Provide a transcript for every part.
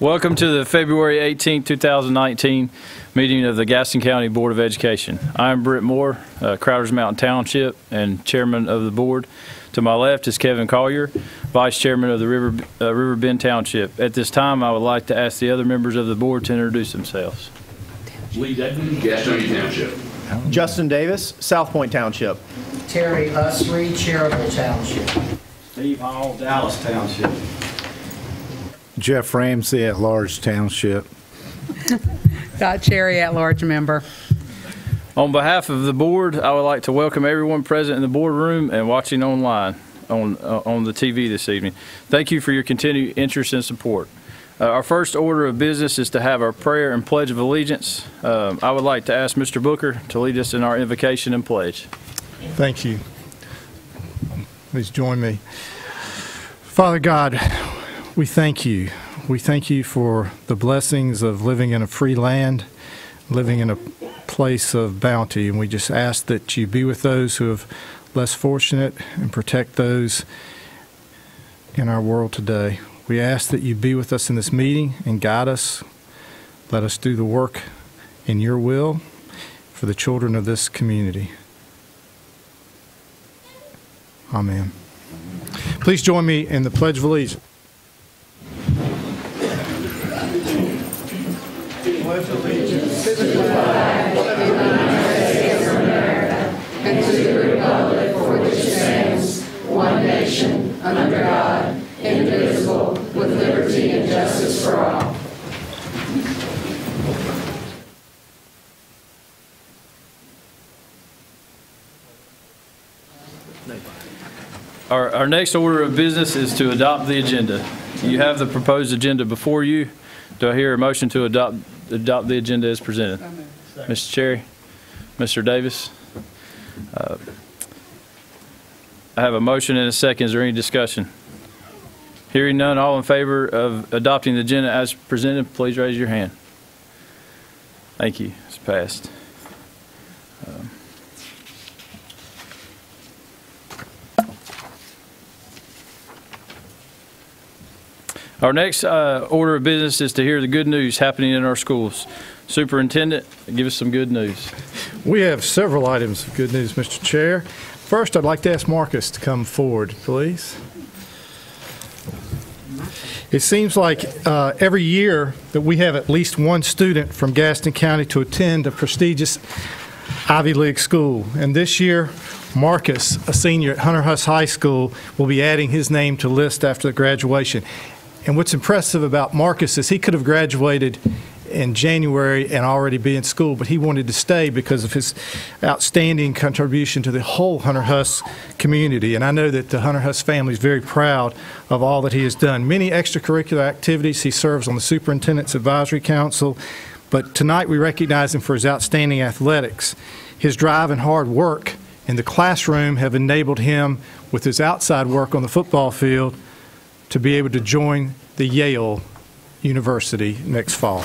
Welcome to the February 18, 2019 meeting of the Gaston County Board of Education. I'm Britt Moore, Crowders Mountain Township and Chairman of the Board. To my left is Kevin Collier, Vice Chairman of the River Bend Township. At this time, I would like to ask the other members of the board to introduce themselves. Lee Dedman, Gaston Township. Justin Davis, South Point Township. Terry Usry, Cherryville Township. Steve Hall, Dallas Township. Jeff Ramsey at Large Township. Dot Cherry at Large Member. On behalf of the board, I would like to welcome everyone present in the boardroom and watching online on the TV this evening. Thank you for your continued interest and support. Our first order of business is to have our prayer and pledge of allegiance. I would like to ask Mr. Booker to lead us in our invocation and pledge. Thank you. Please join me. Father God, we thank you. We thank you for the blessings of living in a free land, living in a place of bounty, and we just ask that you be with those who are less fortunate and protect those in our world today. We ask that you be with us in this meeting and guide us. Let us do the work in your will for the children of this community. Amen. Please join me in the Pledge of Allegiance. Pledge allegiance to the flag of the United States of America and to the republic for which it stands, one nation, under God, indivisible, with liberty and justice for all. Our next order of business is to adopt the agenda. You have the proposed agenda before you. Do I hear a motion to adopt the agenda as presented? Mr. Cherry, Mr. Davis. I have a motion and a second. Is there any discussion? Hearing none, all in favor of adopting the agenda as presented, please raise your hand. Thank you. It's passed. Our next order of business is to hear the good news happening in our schools. Superintendent, give us some good news. We have several items of good news, Mr. Chair. First, I'd like to ask Marcus to come forward, please. It seems like every year that we have at least one student from Gaston County to attend a prestigious Ivy League school. And this year, Marcus, a senior at Hunter Huss High School, will be adding his name to the list after the graduation. And what's impressive about Marcus is he could have graduated in January and already be in school, but he wanted to stay because of his outstanding contribution to the whole Hunter Huss community. And I know that the Hunter Huss family is very proud of all that he has done. Many extracurricular activities. He serves on the Superintendent's Advisory Council, but tonight we recognize him for his outstanding athletics. His drive and hard work in the classroom have enabled him, with his outside work on the football field, to be able to join the Yale University next fall.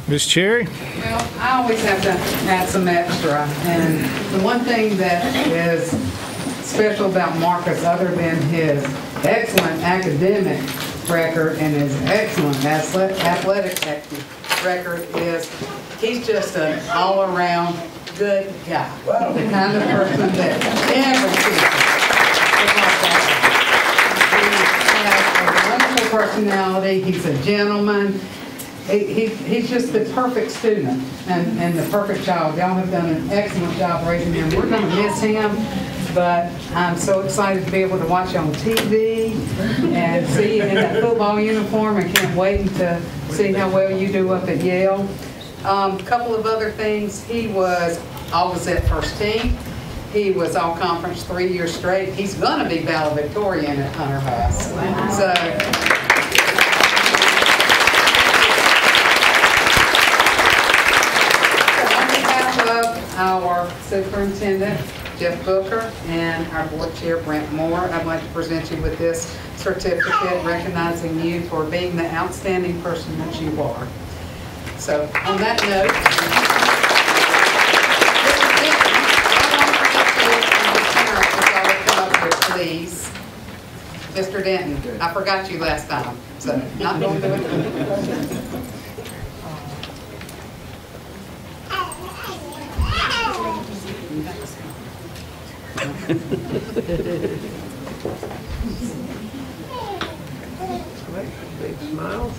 Ms. Cherry? Well, I always have to add some extra, and the one thing that is special about Marcus, other than his excellent academic record and his excellent athletic record, is he's just an all-around good guy. The kind of person that never cheats. He has a wonderful personality. He's a gentleman. He's just the perfect student and the perfect child. Y'all have done an excellent job raising him. We're going to miss him, but I'm so excited to be able to watch you on TV and see you in that football uniform, and can't wait to see how well you do up at Yale. A couple of other things. He was always at first team. He was all conference 3 years straight. He's going to be valedictorian at Hunter Huss. So. our superintendent, Jeff Booker, and our board chair, Brent Moore. I'd like to present you with this certificate recognizing you for being the outstanding person that you are. So on that note, please. Mr. Denton, I forgot you last time, so not going to do it. Big smiles.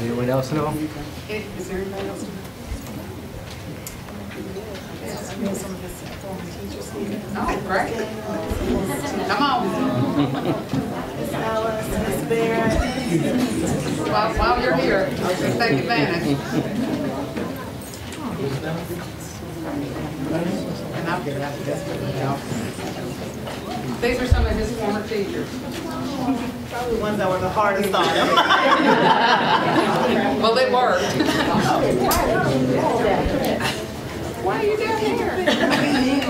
Anyone else know? Is there anybody else? Oh, great. Come on. Miss Alice, Miss Barrett. While you're here, just take advantage. And I'll get out of this for y'all. These are some of his former teachers. Probably the ones that were the hardest on him. Well, it worked. Why are you down here?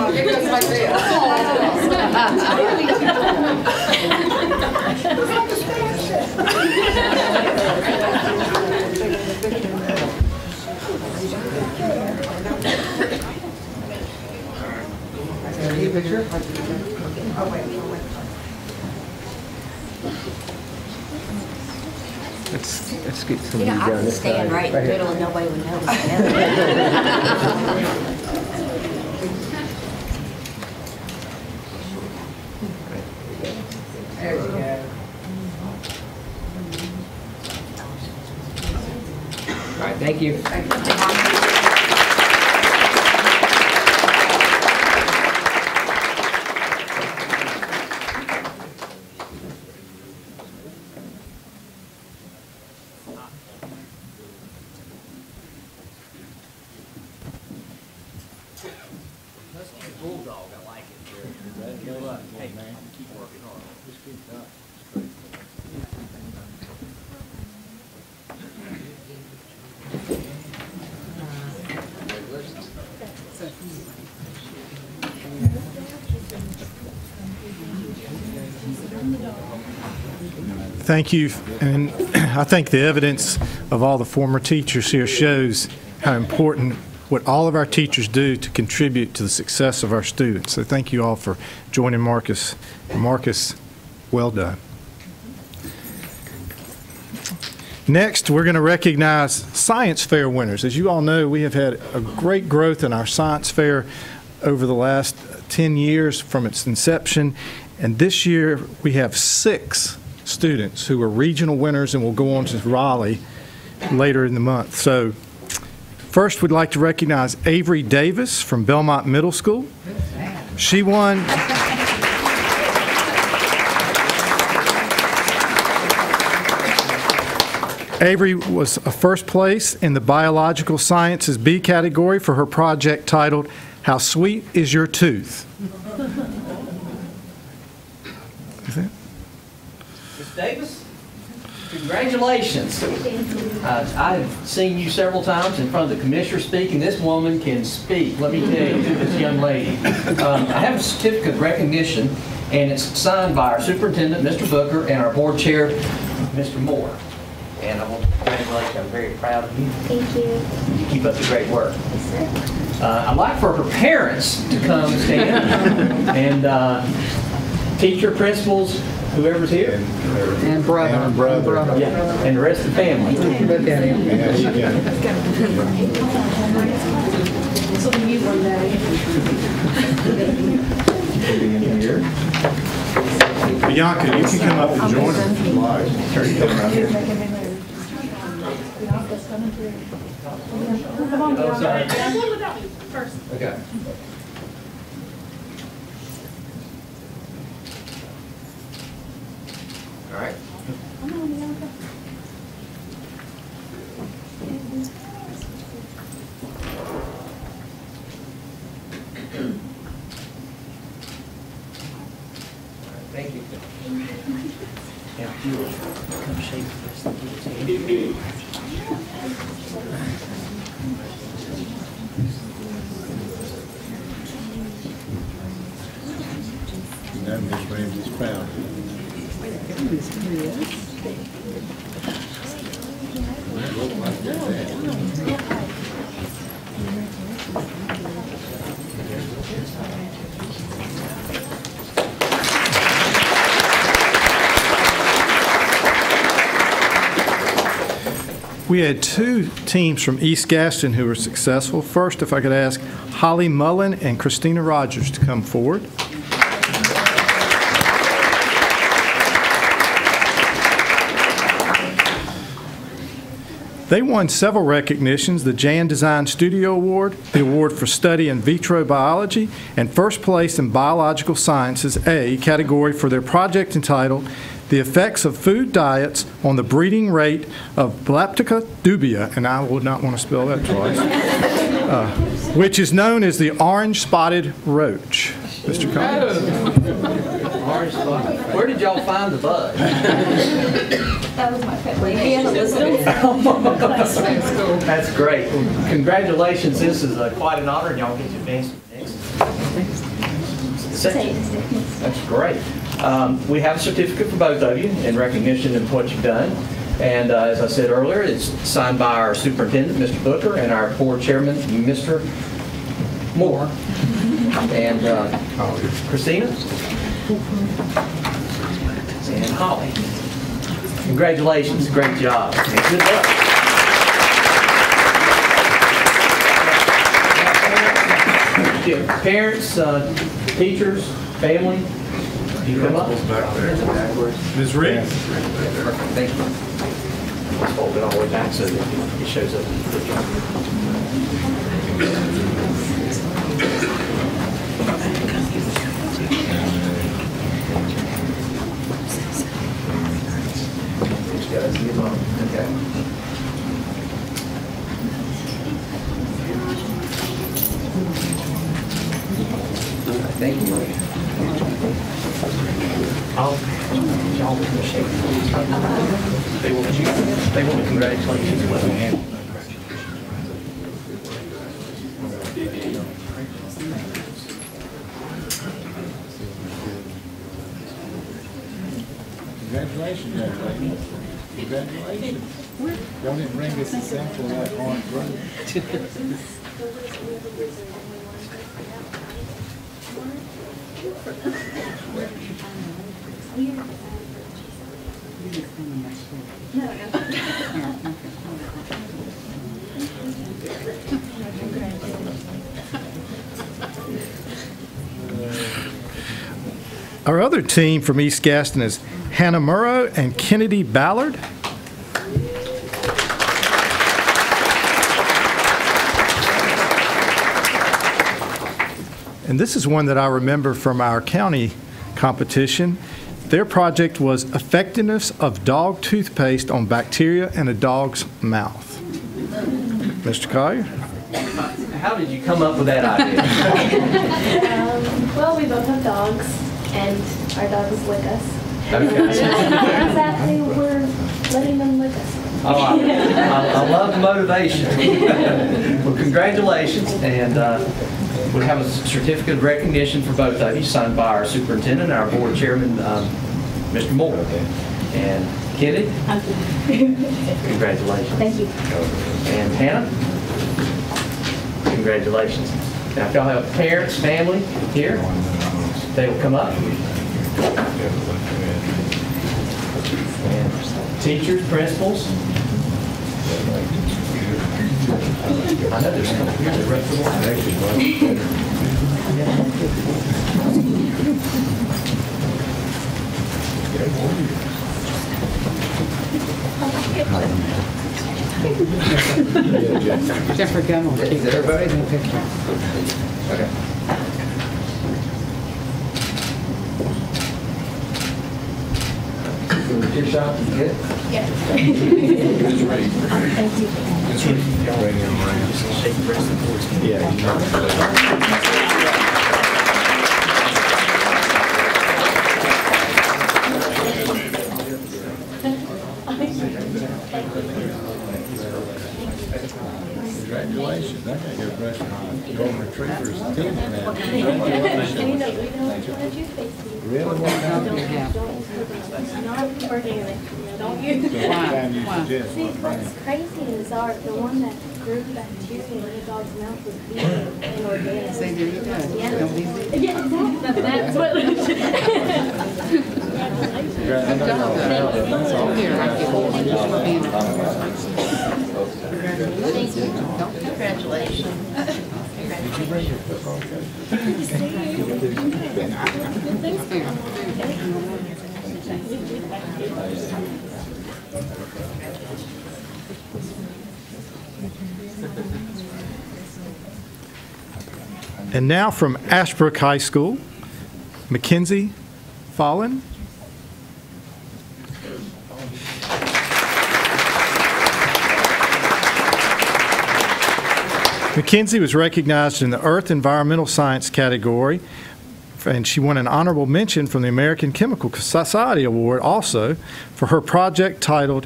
It goes like this. Picture? Oh, wait. Let's get some You of know, these I down would this stand side. right in the here. middle and nobody would know. There you go. All right, thank you. Bulldog, I like it. Hey, man, keep working hard. Just keep it up. Thank you, and I think the evidence of all the former teachers here shows how important what all of our teachers do to contribute to the success of our students. So thank you all for joining Marcus. Marcus, well done. Next, we're going to recognize science fair winners. As you all know, we have had a great growth in our science fair over the last 10 years from its inception, and this year we have 6 students who are regional winners and will go on to Raleigh later in the month. So first, we'd like to recognize Avery Davis from Belmont Middle School. She won. Avery was a first place in the Biological Sciences B category for her project titled, "How Sweet Is Your Tooth?" Is it? Ms. Davis, congratulations. I've seen you several times in front of the commissioner speaking. This woman can speak, let me tell you, this young lady. I have a certificate of recognition, and it's signed by our superintendent, Mr. Booker, and our board chair, Mr. Moore. And I want to congratulate you. I'm very proud of you. Thank you. You keep up the great work. Yes, sir. I'd like for her parents to come stand, and teacher, principals, whoever's here. And brother. And brother. Yeah, and the rest of the family. Look at him. Yeah, you got it. Here. Bianca, you can come up and join us. Oh, sorry. Okay. All right. Thank you. Yeah, you. Now Miss Ramsey's proud. We had two teams from East Gaston who were successful. First, if I could ask Holly Mullen and Christina Rogers to come forward. They won several recognitions: the Jan Design Studio Award, the Award for Study in Vitro Biology, and first place in Biological Sciences A category for their project entitled The Effects of Food Diets on the Breeding Rate of Bleptica dubia, and I would not want to spell that twice, which is known as the orange-spotted roach. Mr. Collins. Orange spot. Where did y'all find the bug? That was my pet peeve. He has a list of That's great. Well, congratulations. This is quite an honor, and y'all get to advance next. That's great. We have a certificate for both of you in recognition of what you've done. And as I said earlier, it's signed by our superintendent, Mr. Booker, and our board chairman, Mr. Moore. And Christina. And Holly. Congratulations. Great job. And good luck. Parents, teachers, family, you come up. Ms. Reed. Perfect. Thank you. Let's fold it all the way back so that it shows up. Okay. Thank you. Y'all appreciate it. They want to congratulate you as well. Congratulations, young lady. Congratulations. Y'all didn't bring us a sample of that orange roach. Our other team from East Gaston is Hannah Murrow and Kennedy Ballard. And this is one that I remember from our county competition. Their project was effectiveness of dog toothpaste on bacteria in a dog's mouth. Mr. Collier? How did you come up with that idea? Well, we both have dogs, and our dogs lick us. Okay. Exactly, we're letting them lick us. Oh, I love the motivation. Well, congratulations, and we have a certificate of recognition for both of you, signed by our superintendent and our board chairman, Mr. Moore. And Kennedy? Congratulations. Thank you. And Hannah? Congratulations. Now, if y'all have parents, family here, they will come up. And teachers, principals. I know there's a couple here that run for Jennifer Gunn will take everybody in the picture. Okay. Your shot, you good? Yeah. Ms. Reed. Thank you. Ms. Reed. Bring him around. Shake the rest of the board's hand. Yeah, you know. Congratulations. I got your brush on golden retrievers and team now. Really? What kind do you have? Not organic. Don't use it. See, what's crazy is the one that grew bacteria in the dog's mouth was vegan and organic. Say, there you go. Yeah, Don't be sick. yeah, exactly. That's what. Good job. Here, I can hold you for being Congratulations. Did you bring your football coach? And now from Ashbrook High School, Mackenzie Fallon. Mackenzie was recognized in the Earth Environmental Science category, and she won an honorable mention from the American Chemical Society Award also for her project titled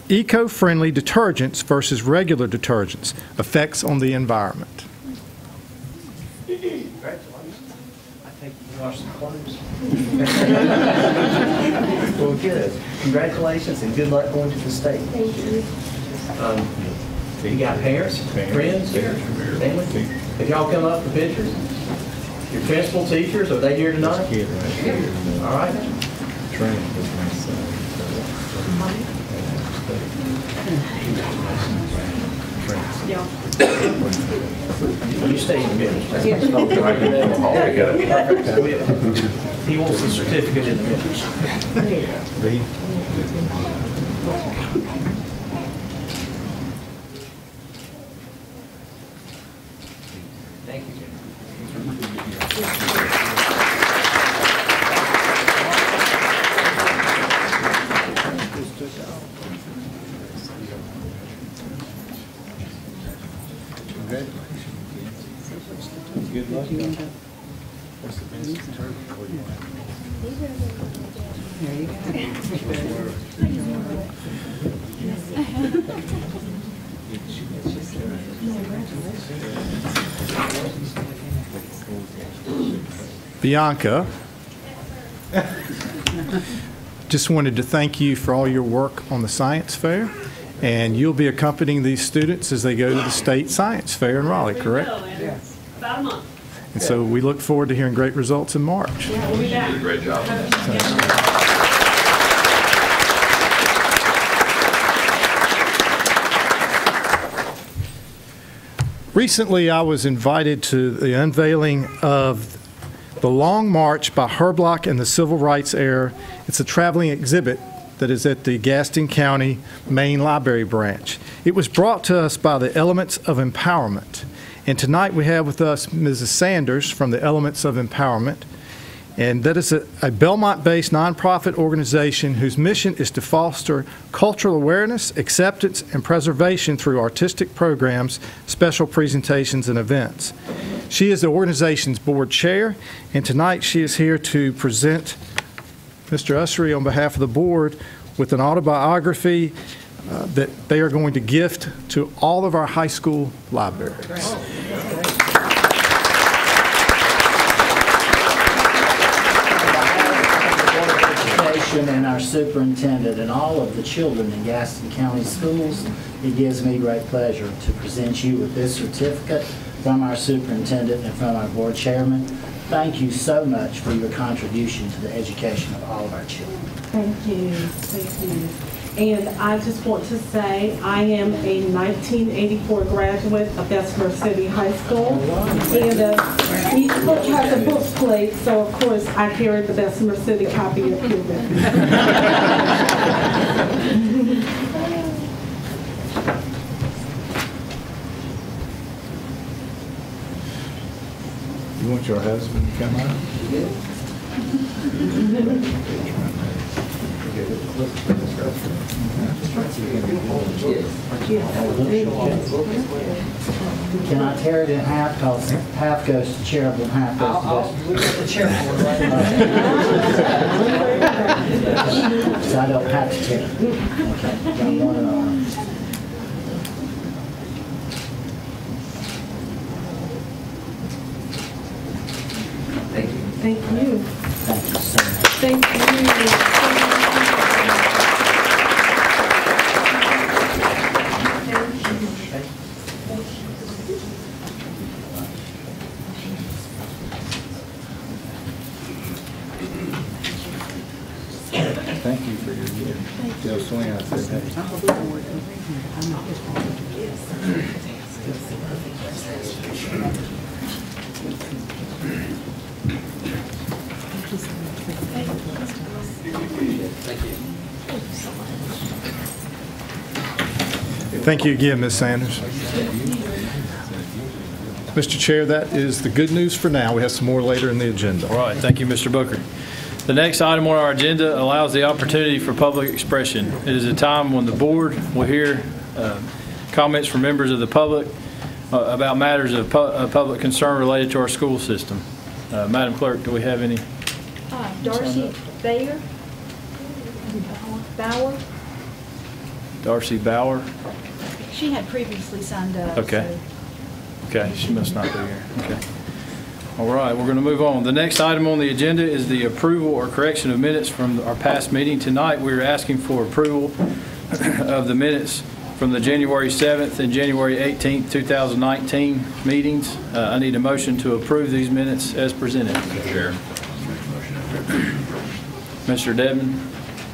Eco-Friendly Detergents versus Regular Detergents, Effects on the Environment. Well, good. Congratulations and good luck going to the state. Thank you. You got parents, friends, family? If y'all come up for pictures? Your principal teachers, are they here tonight? All right. You stay in the middle. He wants the certificate in the middle. Thank you. Good luck. What's the best detergent for you? There you Bianca, just wanted to thank you for all your work on the science fair, and you'll be accompanying these students as they go to the state science fair in Raleigh, correct? Yes. About a month. And so we look forward to hearing great results in March. Yeah, we'll be back. Did a great job. Recently, I was invited to the unveiling of The Long March by Herblock and the Civil Rights Era. It's a traveling exhibit that is at the Gaston County Main Library Branch. It was brought to us by the Elements of Empowerment. And tonight we have with us Mrs. Sanders from the Elements of Empowerment. And that is a Belmont-based nonprofit organization whose mission is to foster cultural awareness, acceptance, and preservation through artistic programs, special presentations, and events. She is the organization's board chair, and tonight she is here to present Mr. Ussery on behalf of the board with an autobiography that they are going to gift to all of our high school libraries. And our superintendent and all of the children in Gaston County Schools, it gives me great pleasure to present you with this certificate from our superintendent and from our board chairman. Thank you so much for your contribution to the education of all of our children. Thank you. Thank you. And I just want to say I am a 1984 graduate of Bessemer City High School. And each book has a book plate, so of course I carry the Bessemer City copy of Cuban. You want your husband to come out? Can I tear it in half? Because half goes to charitable and half goes to the charitable. So I don't have to tear it. Okay. Got one arm. Thank you. Thank you. Thank you for your year. Tell Swing I said Thank you again, Ms. Sanders. Mr. Chair, that is the good news for now. We have some more later in the agenda. All right, thank you, Mr. Booker. The next item on our agenda allows the opportunity for public expression. It is a time when the board will hear comments from members of the public about matters of public concern related to our school system. Madam Clerk, do we have any? Darcy Bayer. Bauer. Darcy Bauer. She had previously signed up. Okay. Okay, she must not be here. Okay. All right, we're going to move on. The next item on the agenda is the approval or correction of minutes from our past meeting. Tonight, we're asking for approval of the minutes from the January 7th and January 18th, 2019 meetings. I need a motion to approve these minutes as presented. Chair. Mr. Dedman,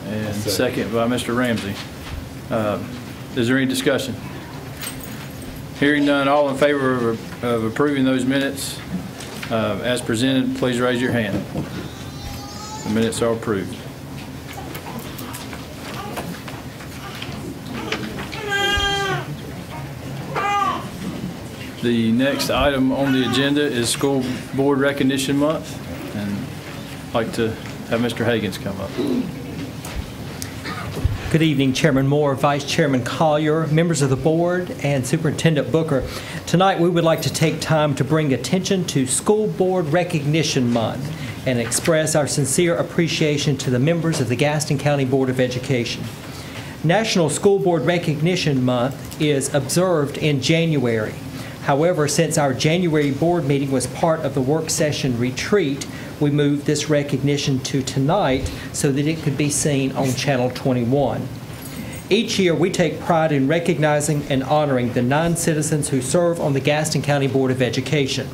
and second by Mr. Ramsey. Is there any discussion? Hearing none, all in favor of approving those minutes as presented, please raise your hand. The minutes are approved. The next item on the agenda is School Board Recognition Month, and I'd like to have Mr. Higgins come up. Good evening, Chairman Moore, Vice Chairman Collier, members of the board, and Superintendent Booker. Tonight, we would like to take time to bring attention to School Board Recognition Month and express our sincere appreciation to the members of the Gaston County Board of Education. National School Board Recognition Month is observed in January. However, since our January board meeting was part of the work session retreat, we moved this recognition to tonight so that it could be seen on Channel 21. Each year, we take pride in recognizing and honoring the 9 citizens who serve on the Gaston County Board of Education.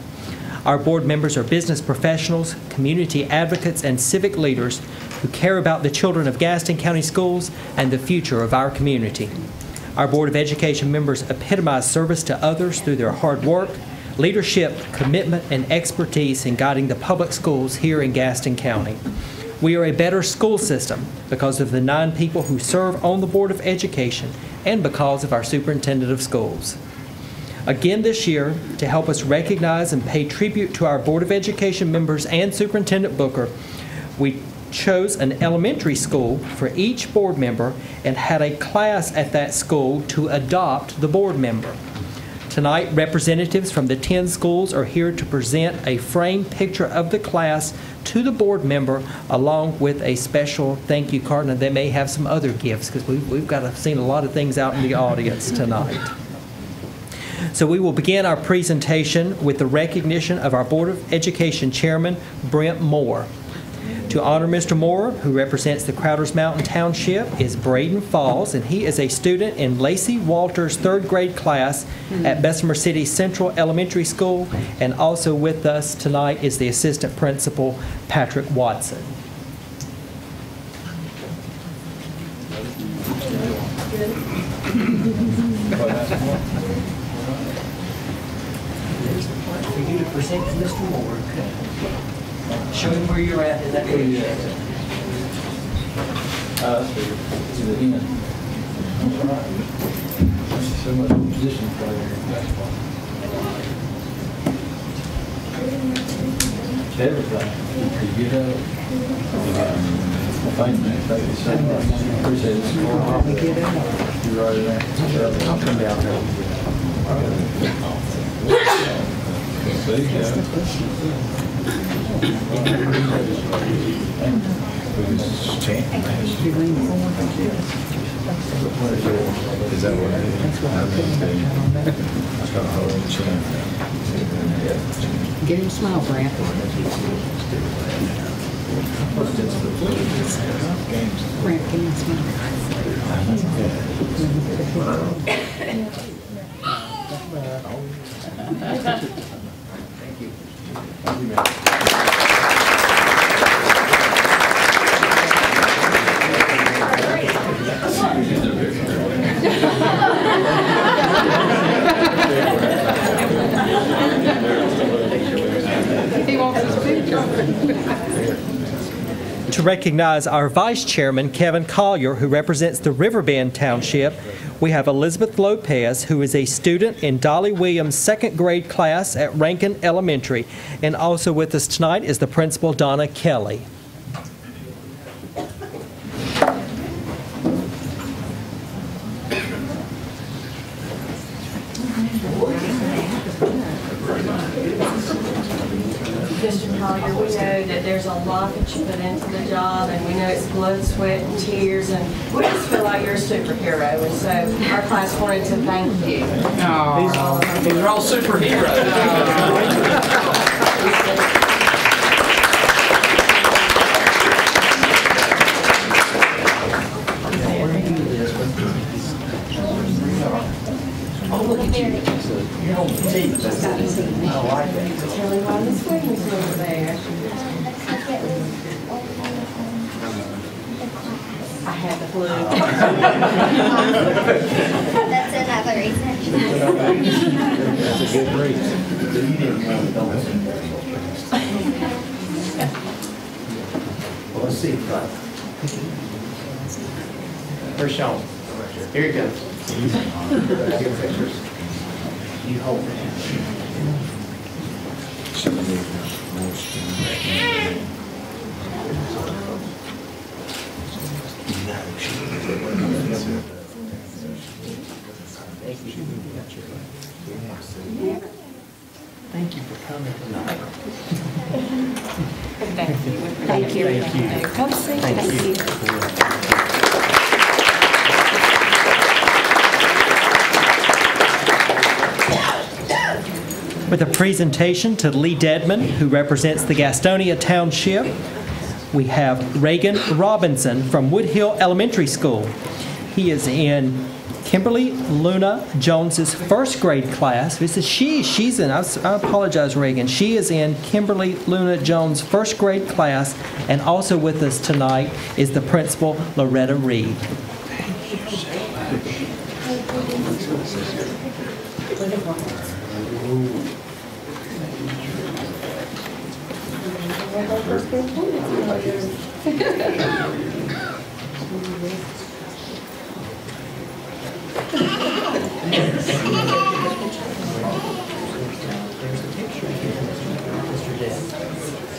Our board members are business professionals, community advocates, and civic leaders who care about the children of Gaston County schools and the future of our community. Our Board of Education members epitomize service to others through their hard work, leadership, commitment, and expertise in guiding the public schools here in Gaston County. We are a better school system because of the 9 people who serve on the Board of Education and because of our Superintendent of Schools. Again this year, to help us recognize and pay tribute to our Board of Education members and Superintendent Booker, we chose an elementary school for each board member and had a class at that school to adopt the board member. Tonight, representatives from the 10 schools are here to present a framed picture of the class to the board member along with a special thank you card, and they may have some other gifts because we've seen a lot of things out in the audience tonight. So we will begin our presentation with the recognition of our Board of Education Chairman, Brent Moore. To honor Mr. Moore, who represents the Crowders Mountain Township, is Braden Falls, and he is a student in Lacey Walters' 3rd grade class at Bessemer City Central Elementary School, and also with us tonight is the assistant principal, Patrick Watson. For you to present to Mr. Moore. Show him where you're at in that area. To the end. All right. So much position player in basketball. Everything. You get up. Well, thank you. Thank you so much. Appreciate it. You're right in there. I'll come down there. See you. Is that what it is? Give him a smile, Brant. Brant, give him a He wants his picture. To recognize our Vice Chairman, Kevin Collier, who represents the Riverbend Township, we have Elizabeth Lopez, who is a student in Dolly Williams' second grade class at Rankin Elementary. And also with us tonight is the principal, Donna Kelly. Mr. Collier, we know that there's a lot that you put into the job, and we know it's blood, sweat, and tears, and we just feel like you're a superhero, and so our class wanted to thank you. These are all superheroes. Oh, look at you. You're on the team. I like it. Tell me why the swing's over there. I had the flu. That's another reason. That's a good reason. Well, let's see. Where's Sean? Here he comes. You hold it. Thank you for coming tonight. Thank you. Thank you. Thank you. Come see. Thank you. With a presentation to Lee Dedman, who represents the Gastonia Township, we have Reagan Robinson from Woodhill Elementary School. He is in Kimberly Luna Jones's first grade class. This is she's in, I apologize, Reagan. She is in Kimberly Luna Jones' first grade class, and also with us tonight is the principal, Loretta Reed.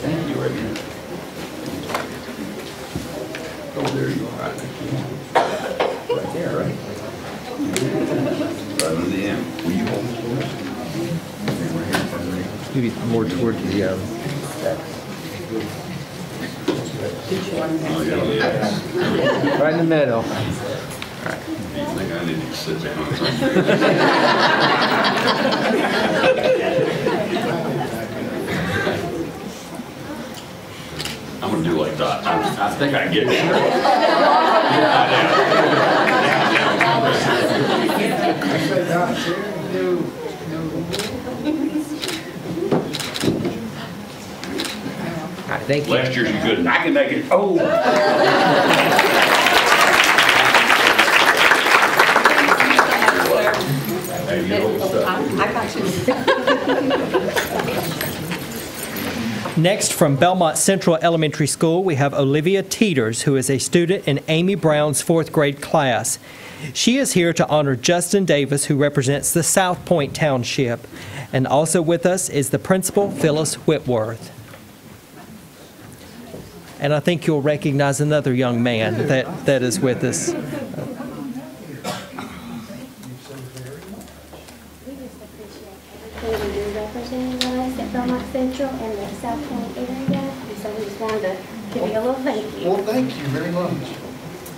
Thank you, Reagan. Oh, there you are. Right there, right? Right on the end. Will you hold it for us? Maybe more toward the right in the middle. I think I need to sit down. I'm gonna do like that. I think I get it. Thank you. Last year's you good. I can make it. Oh. Hey, you know what's up. I got you. Next, from Belmont Central Elementary School, we have Olivia Teeters, who is a student in Amy Brown's fourth grade class. She is here to honor Justin Davis, who represents the South Point Township. And also with us is the principal, Phyllis Whitworth. And I think you'll recognize another young man that is with us. We just appreciate everything you do representing us at Belmont Central and the South Point area. And so we just wanted to give you a little thank you. Well, thank you very much.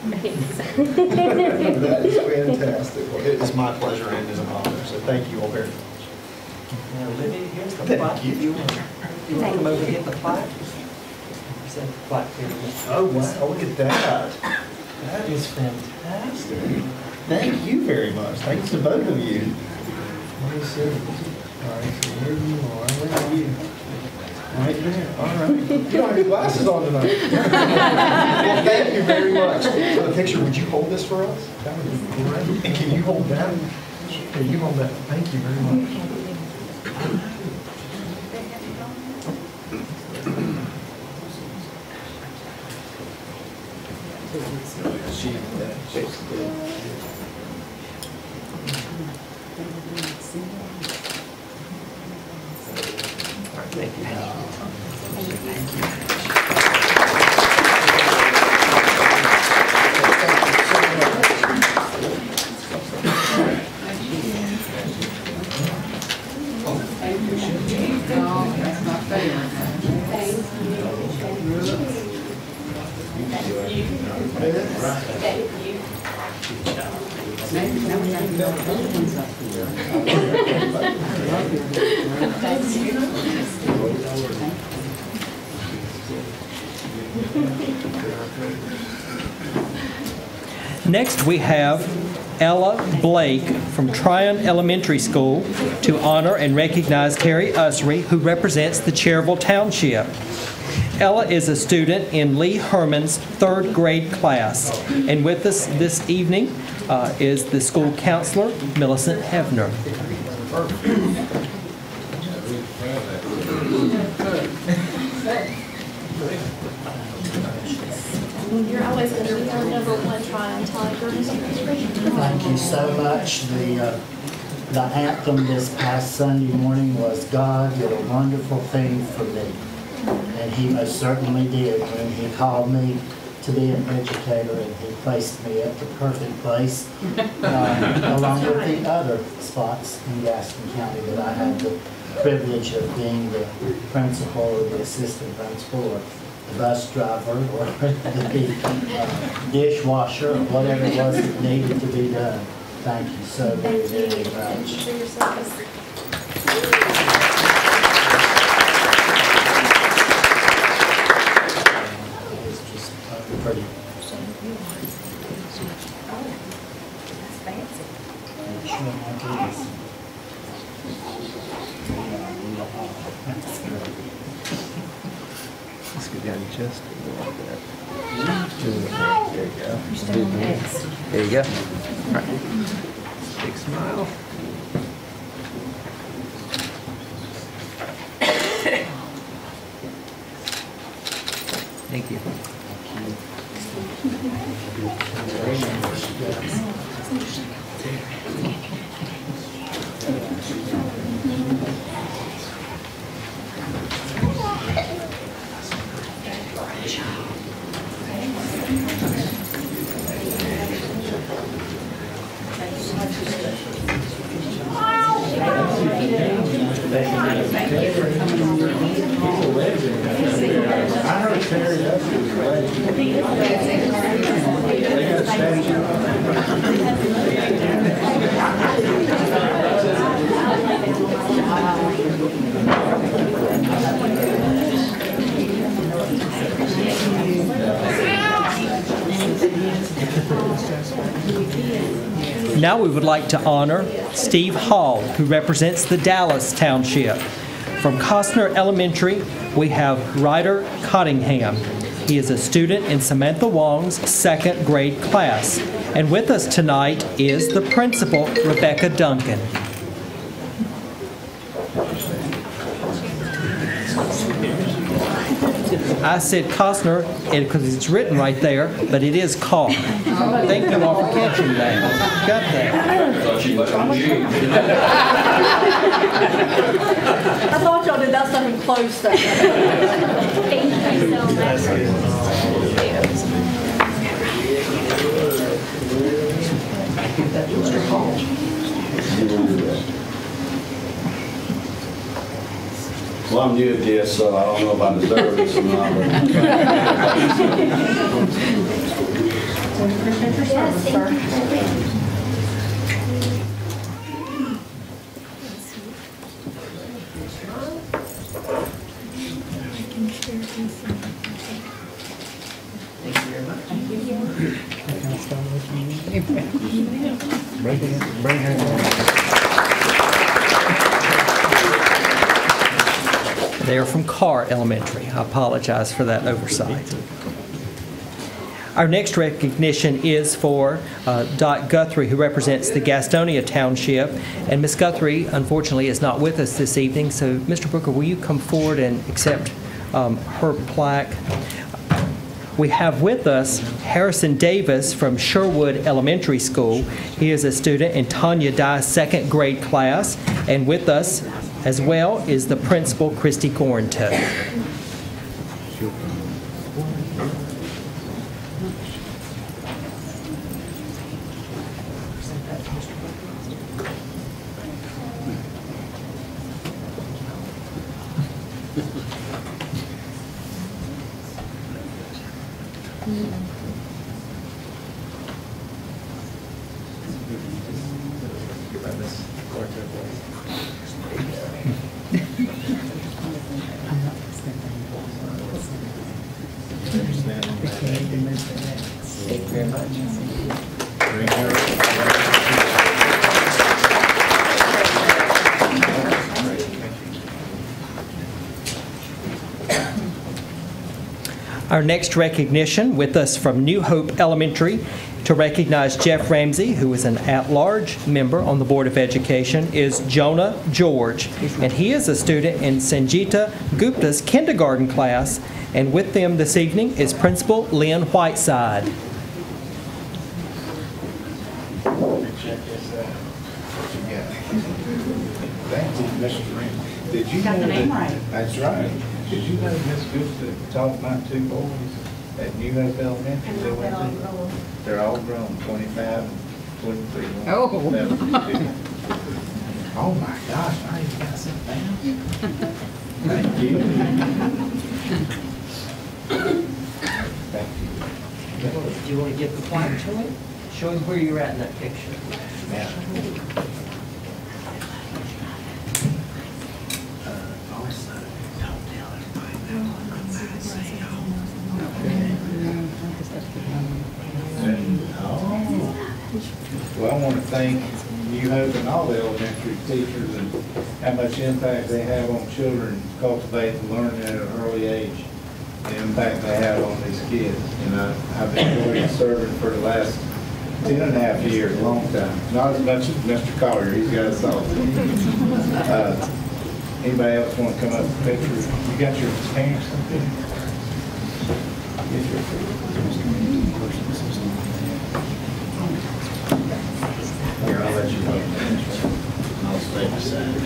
Thanks. That is fantastic. Well, it is my pleasure and it is an honor, so thank you all very much. Now, Olivia, here's the Thank plaque. you. You want to come over and get the plaque? Present the plaque here. Oh, wow, look at that. That is fantastic. Thank you very much. Thanks to both of you. Let me see. All right, so here you are. Where are you? Right there. All right. You don't have your glasses on tonight. Well, thank you very much. For the picture, would you hold this for us? That would be great. And can you hold that? Here, you hold that. Thank you very much. Next, we have Ella Blake from Tryon Elementary School to honor and recognize Terry Usry, who represents the Cherville Township. Ella is a student in Lee Herman's third grade class, and with us this evening is the school counselor, Millicent Hefner. You're always going to be our #1 Tryon Tiger. Thank you so much. The anthem this past Sunday morning was "God did a wonderful thing for me." And he most certainly did when he called me to be an educator, and he placed me at the perfect place, along with the other spots in Gaston County that I had the privilege of being the principal or the assistant principal or the bus driver or the dishwasher or whatever it was that needed to be done. Thank you so very, very much. For your service. Pretty. Let's get down your chest. Like that. There you go. There you go. All right. Big smile. Thank you. Now we would like to honor Steve Hall, who represents the Dallas Township. From Costner Elementary, we have Ryder Cottingham. He is a student in Samantha Wong's second grade class. And with us tonight is the principal, Rebecca Duncan. I said Costner because it's written right there, but it is Carr. Thank you all for catching that. Got that. I thought y'all did that something close there. Thank you so much. Well, I'm new at this, so I don't know if I deserve this or not. We appreciate your service, sir. Bring her down. They are from Carr Elementary. I apologize for that oversight. Our next recognition is for Dot Guthrie, who represents the Gastonia Township. And Ms. Guthrie, unfortunately, is not with us this evening. So, Mr. Brooker, will you come forward and accept her plaque? We have with us Harrison Davis from Sherwood Elementary School. He is a student in Tanya Dye's second grade class. And with us as well is the principal, Christy Corntoe. Thank you very much. Our next recognition with us from New Hope Elementary to recognize Jeff Ramsey, who is an at-large member on the Board of Education, is Jonah George. And he is a student in Sanjita Gupta's kindergarten class. And with them this evening is Principal Lynn Whiteside. Thank you, Mr. Green. Did you Got the know name that- right. That's right. Did you know Miss Gupta taught my two boys at New Hope Elementary? They went to? They're all grown, 25 and 23. Oh. 11. Oh my gosh, I even got some down. Thank you. Thank you. Do you want to give the plaque to him? Show him where you're at in that picture. Yeah. Well, I want to thank New Hope and all the elementary teachers and how much impact they have on children, cultivating learning at an early age, the impact they have on these kids. And I've enjoyed serving for the last 10.5 years, a long time. Not as much as Mr. Collier, he's got us all. Anybody else want to come up with a picture? You got your parents? Get your Here, I'll let you go. I'll stay beside you.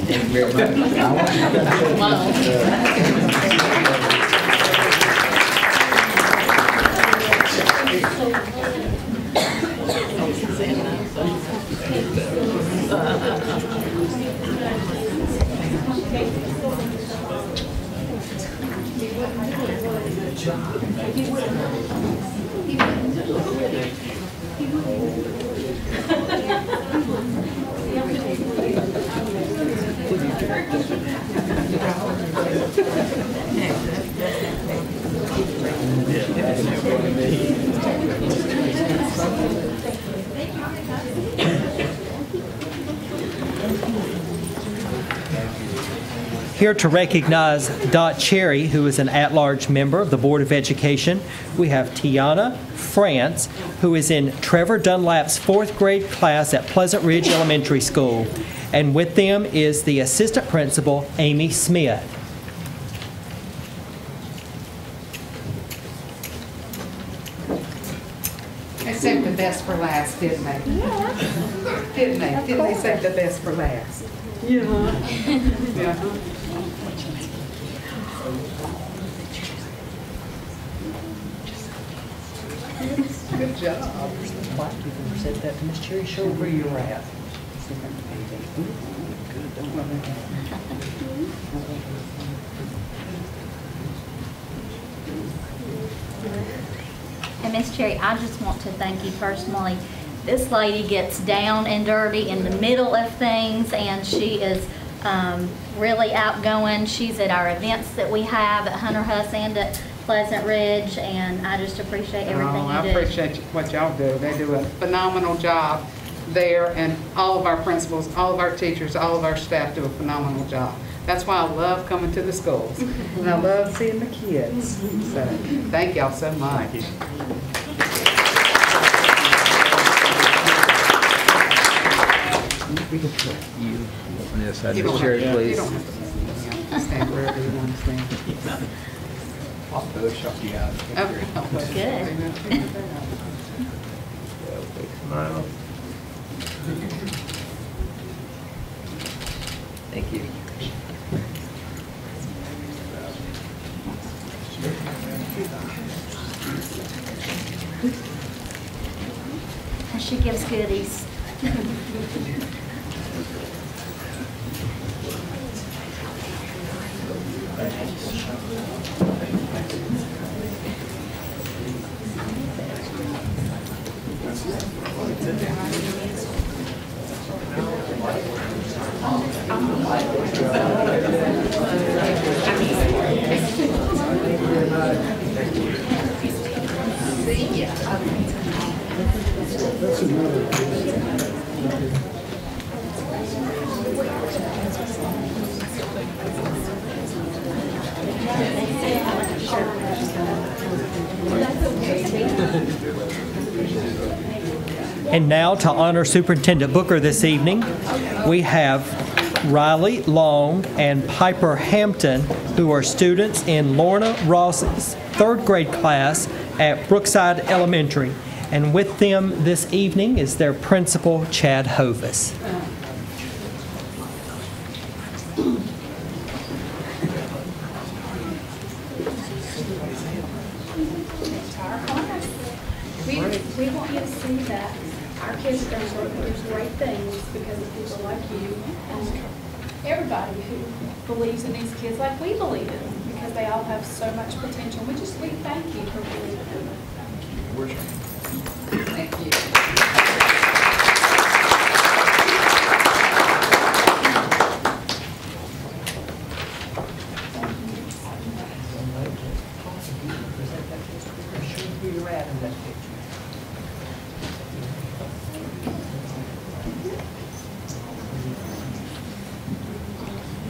Thank you very much. I want Here to recognize Dot Cherry, who is an at-large member of the Board of Education, we have Tiana France, who is in Trevor Dunlap's 4th grade class at Pleasant Ridge Elementary School. And with them is the assistant principal, Amy Smith. They saved the best for last, didn't they? Yeah. Didn't they? Didn't they save the best for last? Yeah. Yeah. Good job. Plaque, you can present that to Miss Cherry. Show where you're at. And Miss Cherry, I just want to thank you personally. This lady gets down and dirty in the middle of things, and she is really outgoing. She's at our events that we have at Hunter Huss and at Pleasant Ridge, and I just appreciate everything you do. I appreciate what y'all do. They do a phenomenal job there, and all of our principals, all of our teachers, all of our staff do a phenomenal job. That's why I love coming to the schools, and I love seeing the kids. So, thank y'all so much. Thank you. We can put you on this side of the chair, please. You don't have to stand wherever you want to stand. I'll Photoshop you out. Good. Big smile. Thank you. And she gives goodies. And now, to honor Superintendent Booker this evening, we have Riley Long and Piper Hampton, who are students in Lorna Ross's third grade class at Brookside Elementary. And with them this evening is their principal, Chad Hovis. We want you to see that our kids are going to do great things because of people like you and everybody who believes in these kids like we believe in them, because they all have so much potential. We thank you for believing in them. Thank you.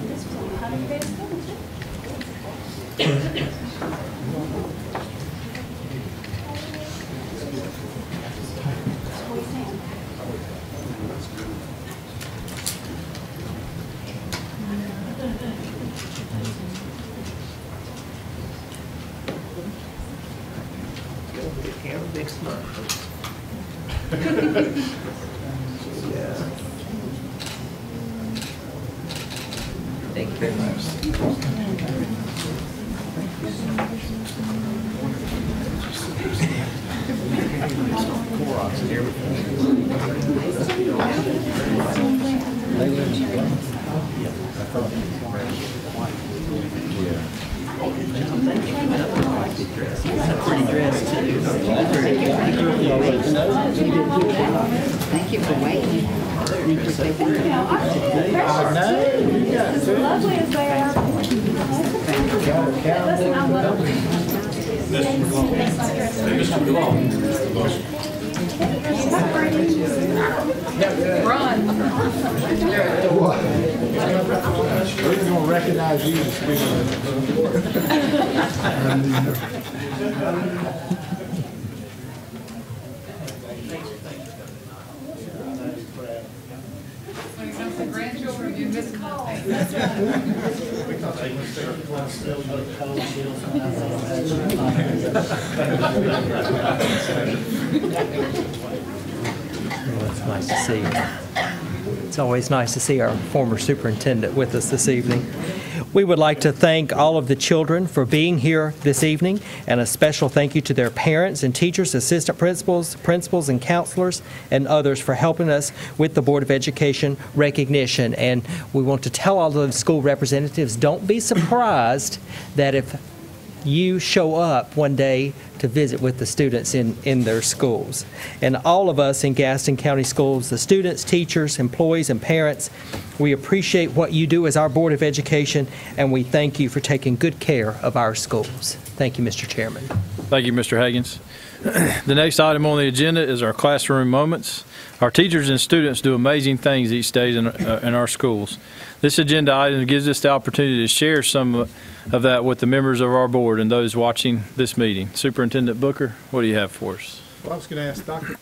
This was on the 100 days ago, too. Have a big smile. Yeah. Thank you very much. Pretty dress too. Thank you for waiting. As lovely as they are. Listen, I love Run. We're going to recognize you as speaking. When it comes to grandchildren, you miss calls. Well, it's nice to see. It's always nice to see our former superintendent with us this evening. We would like to thank all of the children for being here this evening, and a special thank you to their parents and teachers, assistant principals and counselors, and others for helping us with the Board of Education recognition. And we want to tell all of the school representatives, don't be surprised that if you show up one day to visit with the students in their schools. And all of us in Gaston County Schools, the students, teachers, employees, and parents, we appreciate what you do as our Board of Education, and we thank you for taking good care of our schools. Thank you, Mr. Chairman. Thank you, Mr. Higgins. The next item on the agenda is our classroom moments. Our teachers and students do amazing things each day in our schools. This agenda item gives us the opportunity to share some of that with the members of our board and those watching this meeting. Superintendent Booker, what do you have for us? Well, I was going to ask Dr.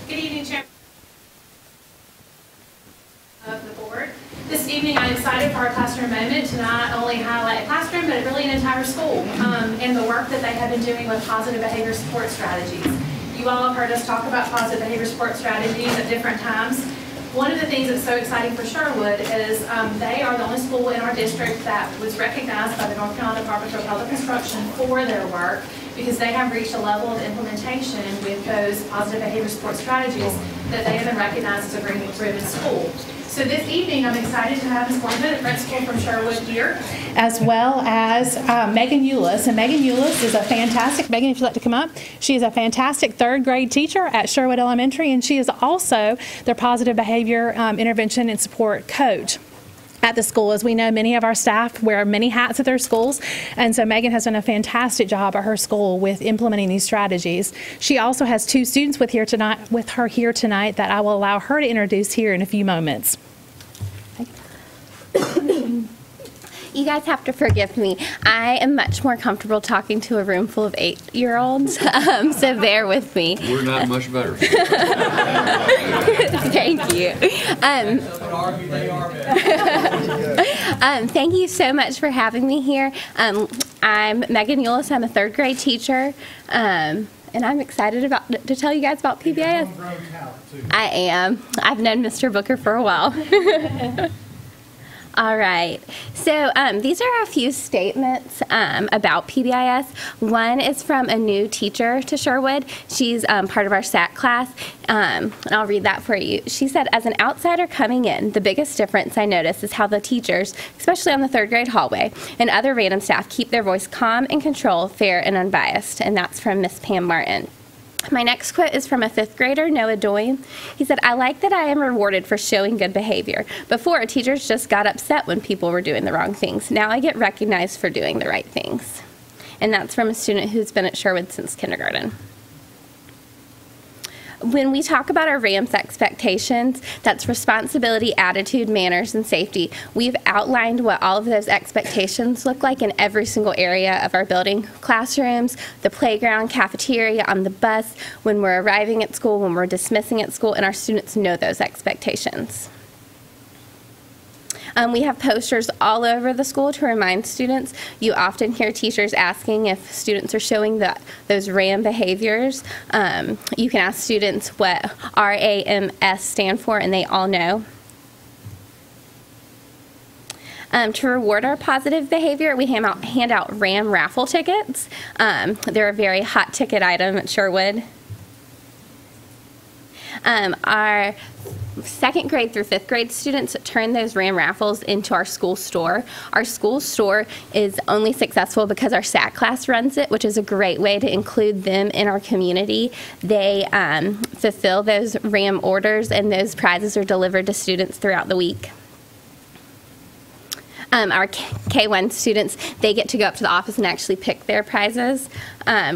Good evening, Chairman of the board. This evening, I'm excited for our classroom moment to not only highlight a classroom, but really an entire school and the work that they have been doing with positive behavior support strategies. You all have heard us talk about positive behavior support strategies at different times. One of the things that's so exciting for Sherwood is they are the only school in our district that was recognized by the North Carolina Department of Public Instruction for their work, because they have reached a level of implementation with those positive behavior support strategies that they have been recognized as a green ribbon school. So this evening, I'm excited to have Ms. Morgan, the principal from Sherwood, here, as well as Megan Eulis. And Megan Eulis is a fantastic, Megan, if you'd like to come up, she is a fantastic third grade teacher at Sherwood Elementary, and she is also their positive behavior intervention and support coach at the school. As we know, many of our staff wear many hats at their schools, and so Megan has done a fantastic job at her school with implementing these strategies. She also has two students with her here tonight that I will allow her to introduce here in a few moments. You guys have to forgive me. I am much more comfortable talking to a room full of 8-year-olds, so bear with me. We're not much better. Thank you. Thank you so much for having me here. I'm Megan Eulis. I'm a third grade teacher, and I'm excited to tell you guys about PBIS. I am. I've known Mr. Booker for a while. All right, so these are a few statements about PBIS. One is from a new teacher to Sherwood. She's part of our SAT class, and I'll read that for you. She said, as an outsider coming in, the biggest difference I notice is how the teachers, especially on the third grade hallway, and other random staff keep their voice calm and control, fair and unbiased, and that's from Miss Pam Martin. My next quote is from a 5th grader, Noah Doyne. He said, I like that I am rewarded for showing good behavior. Before, teachers just got upset when people were doing the wrong things. Now I get recognized for doing the right things. And that's from a student who's been at Sherwood since kindergarten. When we talk about our RAMS expectations, that's responsibility, attitude, manners, and safety. We've outlined what all of those expectations look like in every single area of our building. Classrooms, the playground, cafeteria, on the bus, when we're arriving at school, when we're dismissing at school, and our students know those expectations. We have posters all over the school to remind students. You often hear teachers asking if students are showing those RAM behaviors. You can ask students what RAMS stand for, and they all know. To reward our positive behavior, we hand out RAM raffle tickets. They're a very hot ticket item at Sherwood. Our 2nd grade through 5th grade students turn those RAM raffles into our school store. Our school store is only successful because our SAT class runs it, which is a great way to include them in our community. They fulfill those RAM orders, and those prizes are delivered to students throughout the week. Our K-1 students, they get to go up to the office and actually pick their prizes.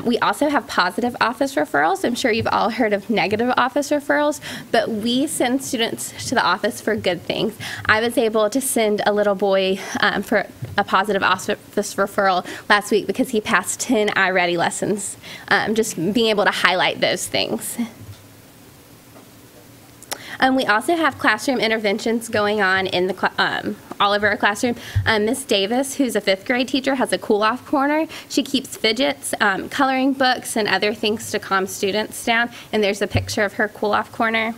We also have positive office referrals. I'm sure you've all heard of negative office referrals, but we send students to the office for good things. I was able to send a little boy for a positive office referral last week because he passed 10 iReady lessons, just being able to highlight those things. We also have classroom interventions going on in the all over our classroom. Miss Davis, who's a 5th grade teacher, has a cool-off corner. She keeps fidgets, coloring books, and other things to calm students down, and there's a picture of her cool-off corner.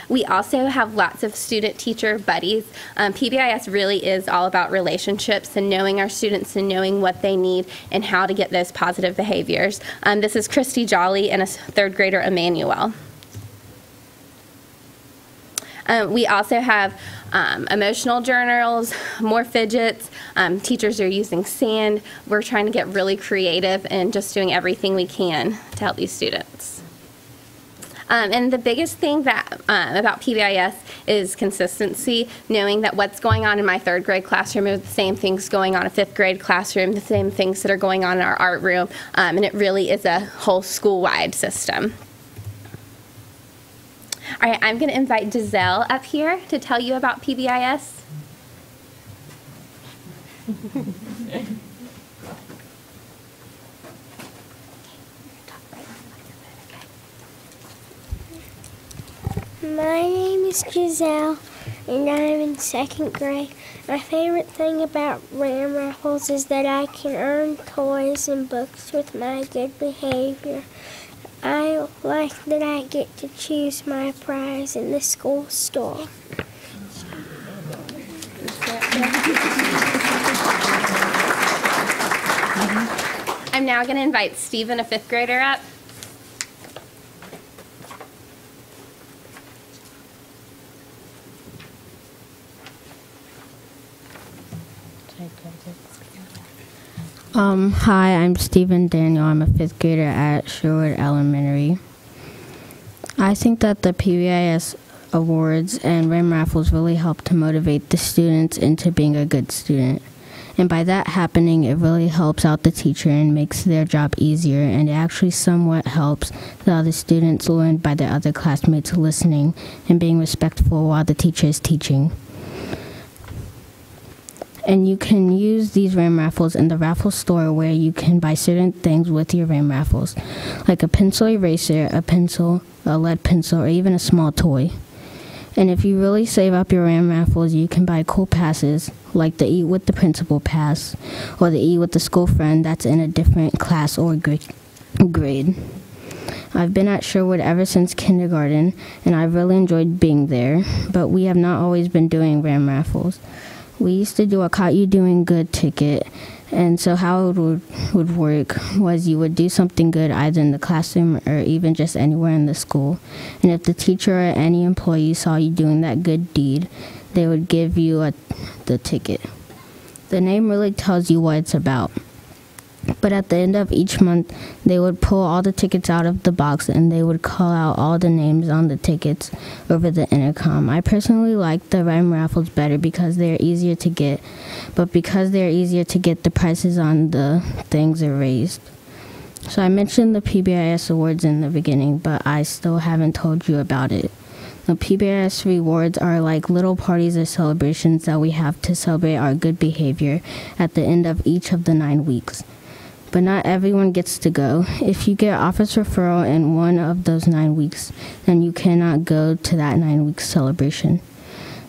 We also have lots of student-teacher buddies. PBIS really is all about relationships and knowing our students and knowing what they need and how to get those positive behaviors. This is Christy Jolly and a 3rd grader, Emmanuel. We also have emotional journals, more fidgets. Teachers are using sand. We're trying to get really creative and just doing everything we can to help these students. And the biggest thing that about PBIS is consistency, knowing that what's going on in my 3rd grade classroom are the same things going on in a 5th grade classroom, the same things that are going on in our art room, and it really is a whole school-wide system. All right, I'm going to invite Giselle up here to tell you about PBIS. My name is Giselle, and I'm in 2nd grade. My favorite thing about Ram Raffles is that I can earn toys and books with my good behavior. I like that I get to choose my prize in the school store. I'm now going to invite Stephen, a 5th grader, up. Hi, I'm Stephen Daniel. I'm a 5th grader at Sherwood Elementary. I think that the PBIS awards and Ram Raffles really help to motivate the students into being a good student. And by that happening, it really helps out the teacher and makes their job easier, and it actually somewhat helps the other students learn by their other classmates listening and being respectful while the teacher is teaching. And you can use these Ram Raffles in the raffle store where you can buy certain things with your Ram Raffles, like a pencil eraser, a pencil, a lead pencil, or even a small toy. And if you really save up your Ram Raffles, you can buy cool passes, like the Eat with the Principal pass, or the Eat with the School Friend that's in a different class or grade. I've been at Sherwood ever since kindergarten, and I've really enjoyed being there, but we have not always been doing Ram Raffles. We used to do a Caught You Doing Good ticket, and so how it would work was you would do something good either in the classroom or even just anywhere in the school. And if the teacher or any employee saw you doing that good deed, they would give you the ticket. The name really tells you what it's about. But at the end of each month, they would pull all the tickets out of the box and they would call out all the names on the tickets over the intercom. I personally like the Ram Raffles better because they're easier to get, but because they're easier to get, the prices on the things are raised. So I mentioned the PBIS awards in the beginning, but I still haven't told you about it. The PBIS rewards are like little parties or celebrations that we have to celebrate our good behavior at the end of each of the 9 weeks. But not everyone gets to go. If you get office referral in one of those 9 weeks, then you cannot go to that 9-week celebration.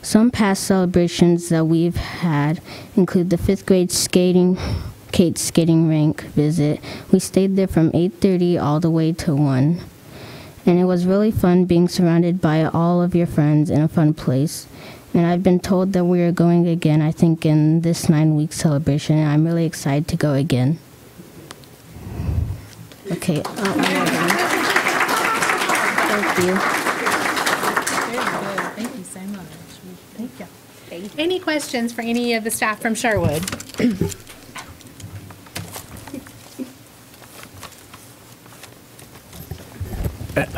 Some past celebrations that we've had include the 5th grade Kate's skating rink visit. We stayed there from 8:30 all the way to 1. And it was really fun being surrounded by all of your friends in a fun place. And I've been told that we are going again, I think, in this 9-week celebration, and I'm really excited to go again. Okay. Thank you. Very good. Thank you so much. Thank you. Any questions for any of the staff from Sherwood?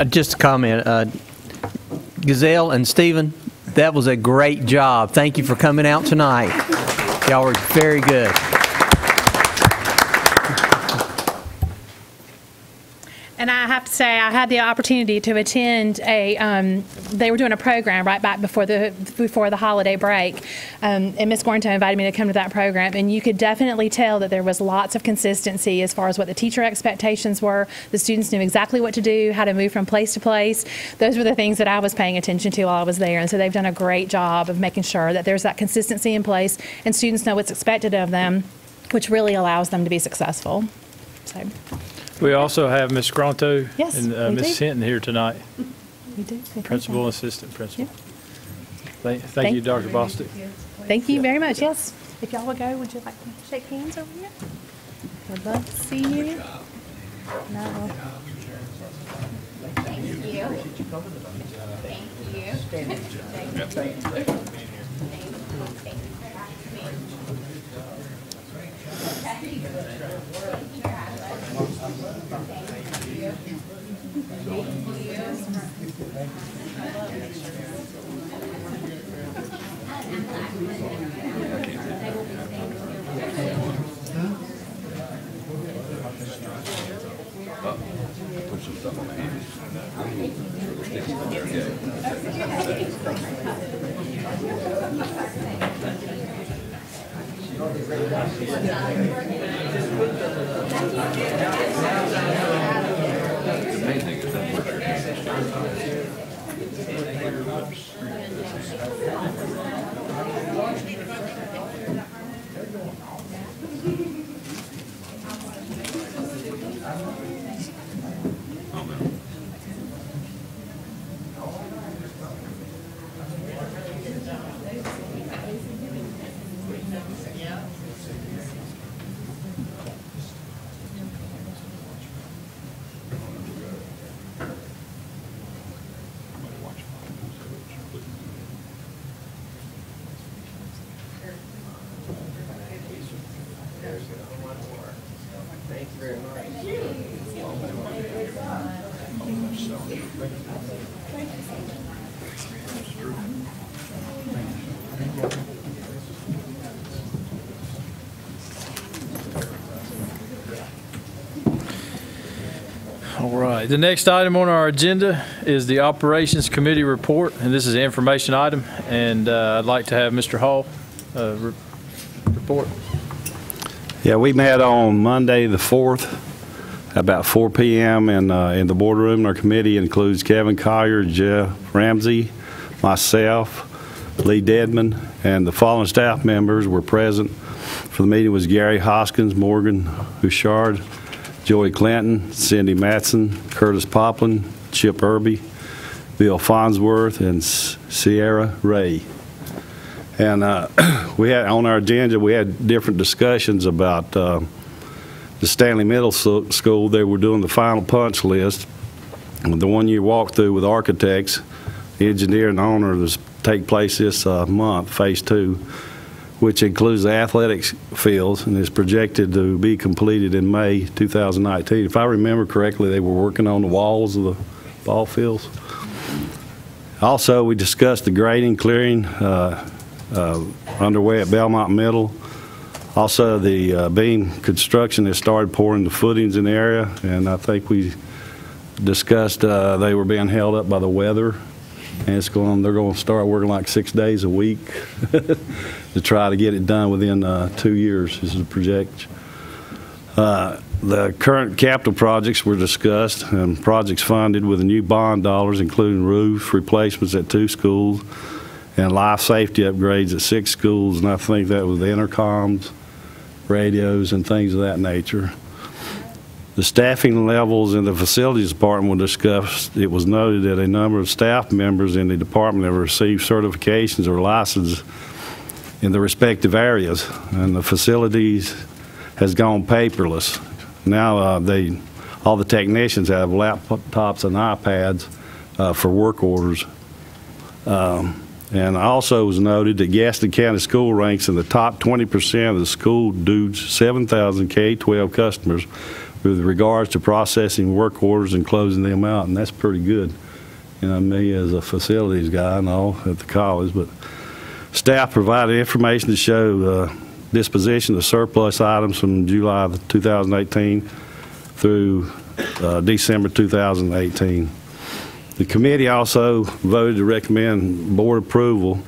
Just a comment. Gazelle and Stephen, that was a great job. Thank you for coming out tonight. Y'all were very good. And I have to say I had the opportunity to attend they were doing a program right back before the holiday break, and Ms. Gornto invited me to come to that program, and you could definitely tell that there was lots of consistency as far as what the teacher expectations were. The students knew exactly what to do, how to move from place to place. Those were the things that I was paying attention to while I was there, and so they've done a great job of making sure that there's that consistency in place and students know what's expected of them, which really allows them to be successful. So. We also have Ms. Gronto Yes, and we Ms. do. Hinton here tonight. We do. Principal and assistant principal. Thank you, Dr. Bostic. Thank you very much. Yes. If y'all would go, would you like to shake hands over here? Would love to see you. No. Thank you. Thank you. Thank you very much. All right. The next item on our agenda is the Operations Committee report, and this is an information item. And I'd like to have Mr. Hall report. Yeah, we met on Monday the 4th, about 4 p.m. in the boardroom. Our committee includes Kevin Collier, Jeff Ramsey, myself, Lee Dedman, and the following staff members were present for the meeting was Gary Hoskins, Morgan Bouchard, Joey Clinton, Cindy Matson, Curtis Poplin, Chip Irby, Bill Farnsworth, and Sierra Ray. And we had on our agenda, we had different discussions about the Stanley Middle School. They were doing the final punch list. And the one you walked through with architects, the engineer and the owner, this take place this month, phase 2, which includes the athletics fields and is projected to be completed in May 2019. If I remember correctly, they were working on the walls of the ball fields. Also, we discussed the grading, clearing underway at Belmont Middle. Also, the beam construction has started pouring the footings in the area, and I think we discussed they were being held up by the weather. And they're going to start working like 6 days a week to try to get it done within 2 years. This is a projection. The current capital projects were discussed, and projects funded with the new bond dollars, including roof replacements at 2 schools and life safety upgrades at 6 schools. And I think that was the intercoms, radios, and things of that nature. The staffing levels in the facilities department were discussed. It was noted that a number of staff members in the department have received certifications or licenses in the respective areas, and the facilities has gone paperless. Now all the technicians have laptops and iPads for work orders. And also was noted that Gaston County School ranks in the top 20% of the school due to 7,000 K-12 customers with regards to processing work orders and closing them out, and that's pretty good. You know, me as a facilities guy and all at the college, but staff provided information to show disposition of surplus items from July of 2018 through December 2018. The committee also voted to recommend board approval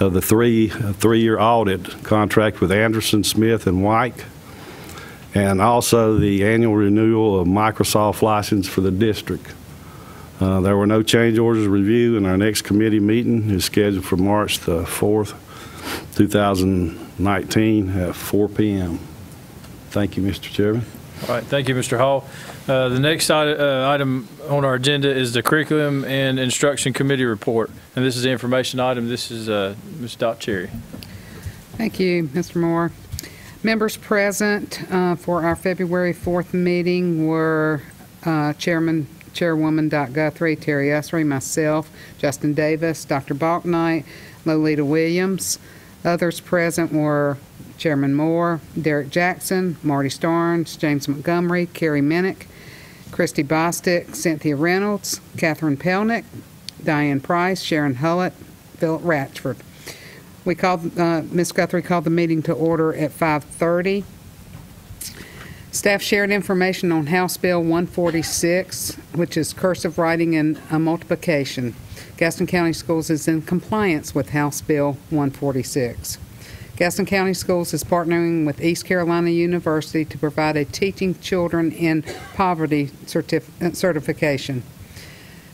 of the three-year audit contract with Anderson, Smith, and White, and also the annual renewal of Microsoft license for the district. There were no change orders to review, and our next committee meeting is scheduled for March the 4th, 2019 at 4 p.m. Thank you, Mr. Chairman. All right, thank you, Mr. Hall. The next item on our agenda is the Curriculum and Instruction Committee report, and this is the information item. This is Ms. Dot Cherry. Thank you, Mr. Moore. Members present for our February 4th meeting were Chairwoman Dot Guthrie, Terry Usry, myself, Justin Davis, Dr. Balknight, Lolita Williams. Others present were Chairman Moore, Derek Jackson, Marty Starnes, James Montgomery, Carrie Minnick, Christy Bostick, Cynthia Reynolds, Catherine Pelnick, Diane Price, Sharon Hullett, Philip Ratchford. We called, Ms. Guthrie called the meeting to order at 5:30. Staff shared information on House Bill 146, which is cursive writing and multiplication. Gaston County Schools is in compliance with House Bill 146. Gaston County Schools is partnering with East Carolina University to provide a Teaching Children in Poverty certification.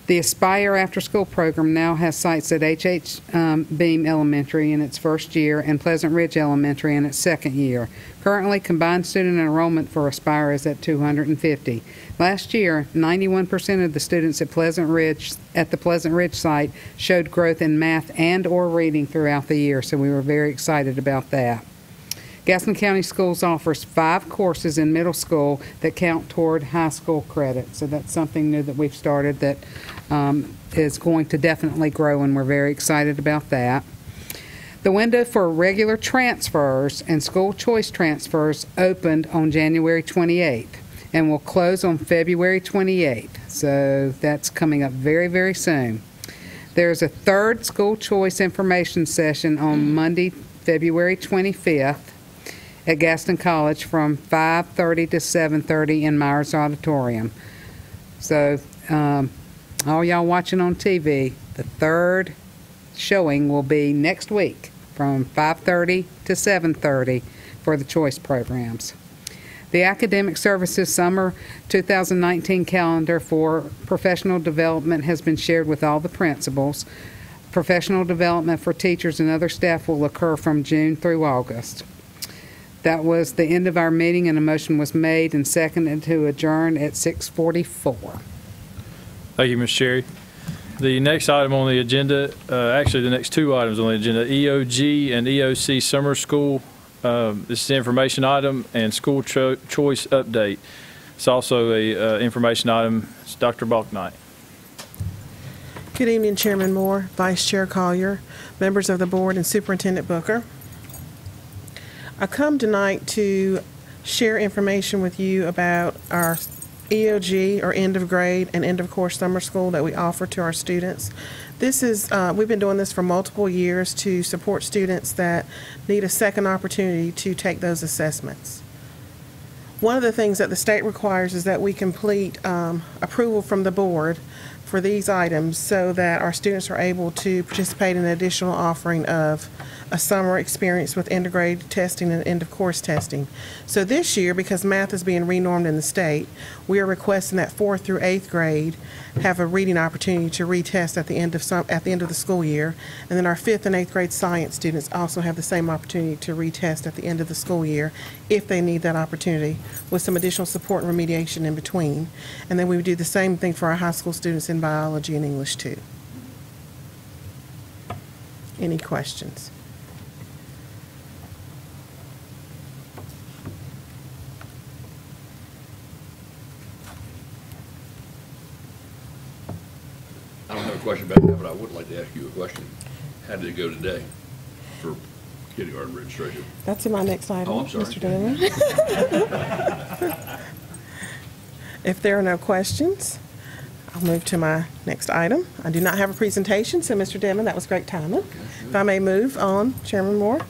The Aspire after-school program now has sites at H.H. Beam Elementary in its first year and Pleasant Ridge Elementary in its second year. Currently, combined student enrollment for Aspire is at 250. Last year, 91% of the students at the Pleasant Ridge site showed growth in math and/or reading throughout the year, so we were very excited about that. Gaston County Schools offers 5 courses in middle school that count toward high school credit. So that's something new that we've started that is going to definitely grow, and we're very excited about that. The window for regular transfers and school choice transfers opened on January 28th and will close on February 28th. So that's coming up very, very soon. There's a third school choice information session on Monday, February 25th. At Gaston College from 5:30 to 7:30 in Myers Auditorium. So all y'all watching on TV, the third showing will be next week from 5:30 to 7:30 for the choice programs. The Academic Services Summer 2019 calendar for professional development has been shared with all the principals. Professional development for teachers and other staff will occur from June through August. That was the end of our meeting, and a motion was made and seconded to adjourn at 6:44. Thank you, Ms. Cherry. The next item on the agenda, actually the next 2 items on the agenda, EOG and EOC Summer School. This is the information item and school choice update. It's also a information item. It's Dr. Balknight. Good evening, Chairman Moore, Vice Chair Collier, members of the board, and Superintendent Booker. I come tonight to share information with you about our EOG, or end of grade and end of course summer school, that we offer to our students. This is, we've been doing this for multiple years to support students that need a second opportunity to take those assessments. One of the things that the state requires is that we complete approval from the board for these items so that our students are able to participate in an additional offering of a summer experience with end of grade testing and end of course testing. So this year, because math is being renormed in the state, we are requesting that 4th through 8th grade have a reading opportunity to retest at the end of the school year, and then our 5th and 8th grade science students also have the same opportunity to retest at the end of the school year if they need that opportunity, with some additional support and remediation in between. And then we would do the same thing for our high school students in biology and English too. Any questions? I don't have a question about that, but I would like to ask you a question. How did it go today for kindergarten registration? That's in my next item, Oh, I'm sorry. Mr. Dillon. If there are no questions, I'll move to my next item. I do not have a presentation, so Mr. Denman, that was great timing. If I may move on, Chairman Moore.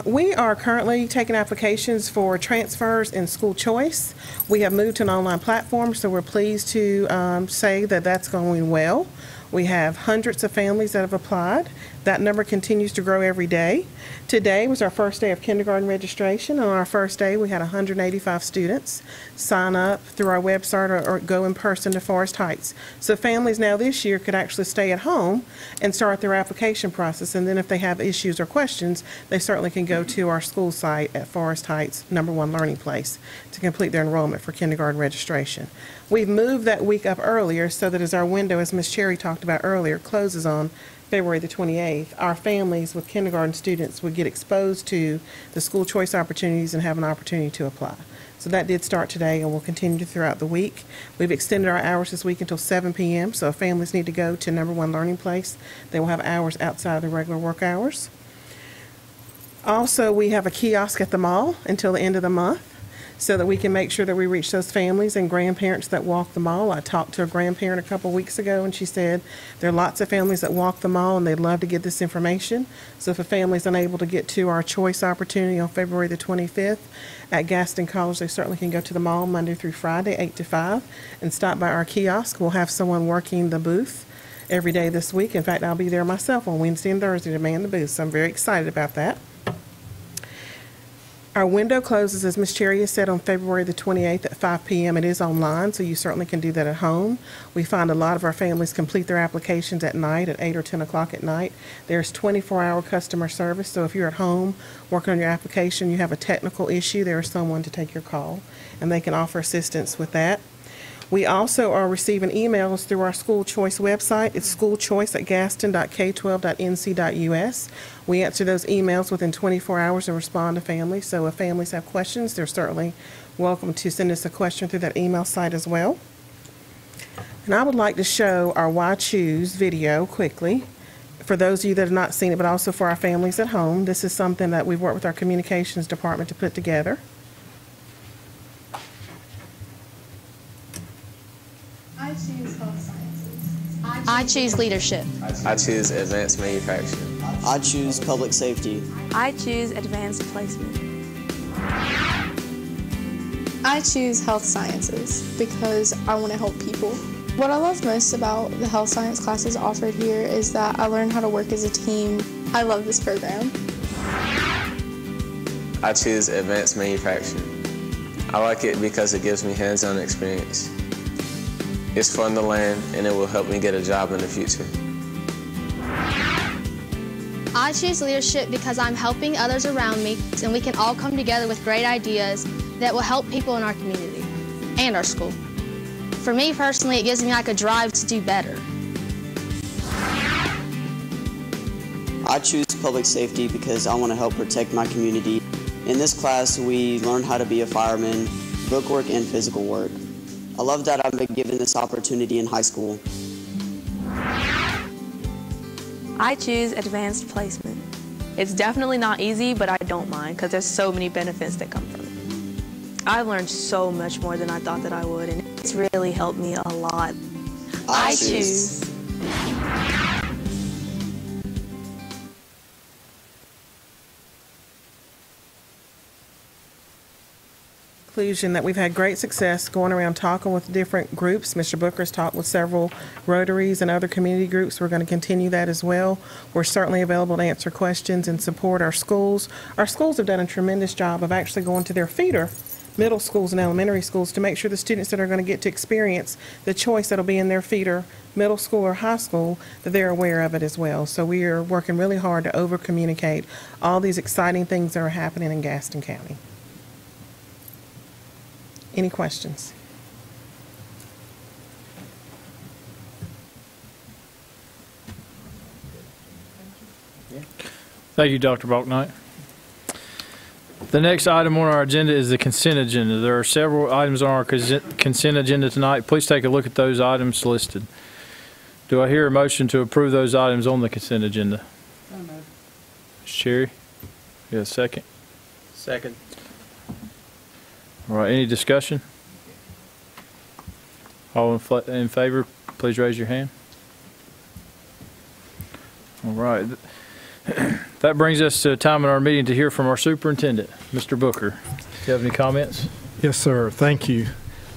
We are currently taking applications for transfers in school choice. We have moved to an online platform, so we're pleased to say that that's going well. We have hundreds of families that have applied. That number continues to grow every day. Today was our first day of kindergarten registration. On our first day, we had 185 students sign up through our website or go in person to Forest Heights. So families now this year could actually stay at home and start their application process. And then if they have issues or questions, they certainly can go to our school site at Forest Heights, #1 Learning Place, to complete their enrollment for kindergarten registration. We've moved that week up earlier so that as our window, as Ms. Cherry talked about earlier, closes on February the 28th, our families with kindergarten students would get exposed to the school choice opportunities and have an opportunity to apply. So that did start today and will continue throughout the week. We've extended our hours this week until 7 p.m., so if families need to go to #1 Learning Place, they will have hours outside of the regular work hours. Also, we have a kiosk at the mall until the end of the month, so that we can make sure that we reach those families and grandparents that walk the mall. I talked to a grandparent a couple weeks ago, and she said there are lots of families that walk the mall, and they'd love to get this information. So if a family's unable to get to our choice opportunity on February the 25th at Gaston College, they certainly can go to the mall Monday through Friday, 8 to 5, and stop by our kiosk. We'll have someone working the booth every day this week. In fact, I'll be there myself on Wednesday and Thursday to man the booth, so I'm very excited about that. Our window closes, as Ms. Cherry has said, on February the 28th at 5 p.m. It is online, so you certainly can do that at home. We find a lot of our families complete their applications at night at 8 or 10 o'clock at night. There's 24-hour customer service, so if you're at home working on your application, you have a technical issue, there is someone to take your call, and they can offer assistance with that. We also are receiving emails through our school choice website. It's schoolchoice@gaston.k12.nc.us. We answer those emails within 24 hours and respond to families. So if families have questions, they're certainly welcome to send us a question through that email site as well. And I would like to show our Why Choose video quickly for those of you that have not seen it, but also for our families at home. This is something that we've worked with our communications department to put together. I choose health sciences. I choose leadership. I choose advanced manufacturing. I choose public safety. I choose advanced placement. I choose health sciences because I want to help people. What I love most about the health science classes offered here is that I learn how to work as a team. I love this program. I choose advanced manufacturing. I like it because it gives me hands-on experience. It's fun to learn, and it will help me get a job in the future. I choose leadership because I'm helping others around me, and we can all come together with great ideas that will help people in our community and our school. For me personally, it gives me like a drive to do better. I choose public safety because I want to help protect my community. In this class, we learn how to be a fireman, bookwork, and physical work. I love that I've been given this opportunity in high school. I choose advanced placement. It's definitely not easy, but I don't mind because there's so many benefits that come from it. I've learned so much more than I thought that I would, and it's really helped me a lot. I choose. Conclusion that we've had great success going around talking with different groups. Mr. Booker's talked with several Rotaries and other community groups. We're going to continue that as well. We're certainly available to answer questions and support our schools. Our schools have done a tremendous job of actually going to their feeder middle schools and elementary schools to make sure the students that are going to get to experience the choice that'll be in their feeder middle school or high school, that they're aware of it as well. So we are working really hard to over-communicate all these exciting things that are happening in Gaston County. Any questions? Thank you, Dr. Balknight. The next item on our agenda is the consent agenda. There are several items on our consent agenda tonight. Please take a look at those items listed. Do I hear a motion to approve those items on the consent agenda? So moved. Ms. Cherry, you got a second? Second. All right, any discussion? All in favor, please raise your hand. All right. That brings us to a time in our meeting to hear from our superintendent, Mr. Booker. Do you have any comments? Yes, sir. Thank you.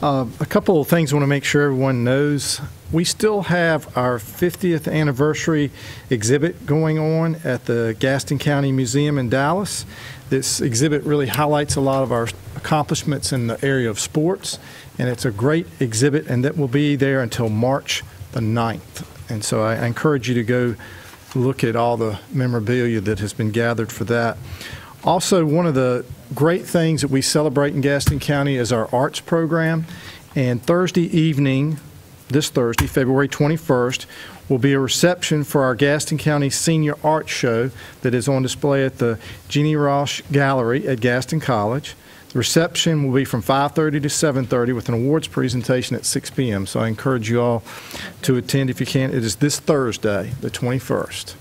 A couple of things I want to make sure everyone knows. We still have our 50th anniversary exhibit going on at the Gaston County Museum in Dallas. This exhibit really highlights a lot of our accomplishments in the area of sports, and it's a great exhibit, and that will be there until March the 9th. And so I encourage you to go look at all the memorabilia that has been gathered for that. Also, one of the great things that we celebrate in Gaston County is our arts program. And Thursday evening, this Thursday, February 21st, will be a reception for our Gaston County Senior Art Show that is on display at the Jeannie Ross Gallery at Gaston College. The reception will be from 5:30 to 7:30 with an awards presentation at 6 p.m. So I encourage you all to attend if you can. It is this Thursday, the 21st.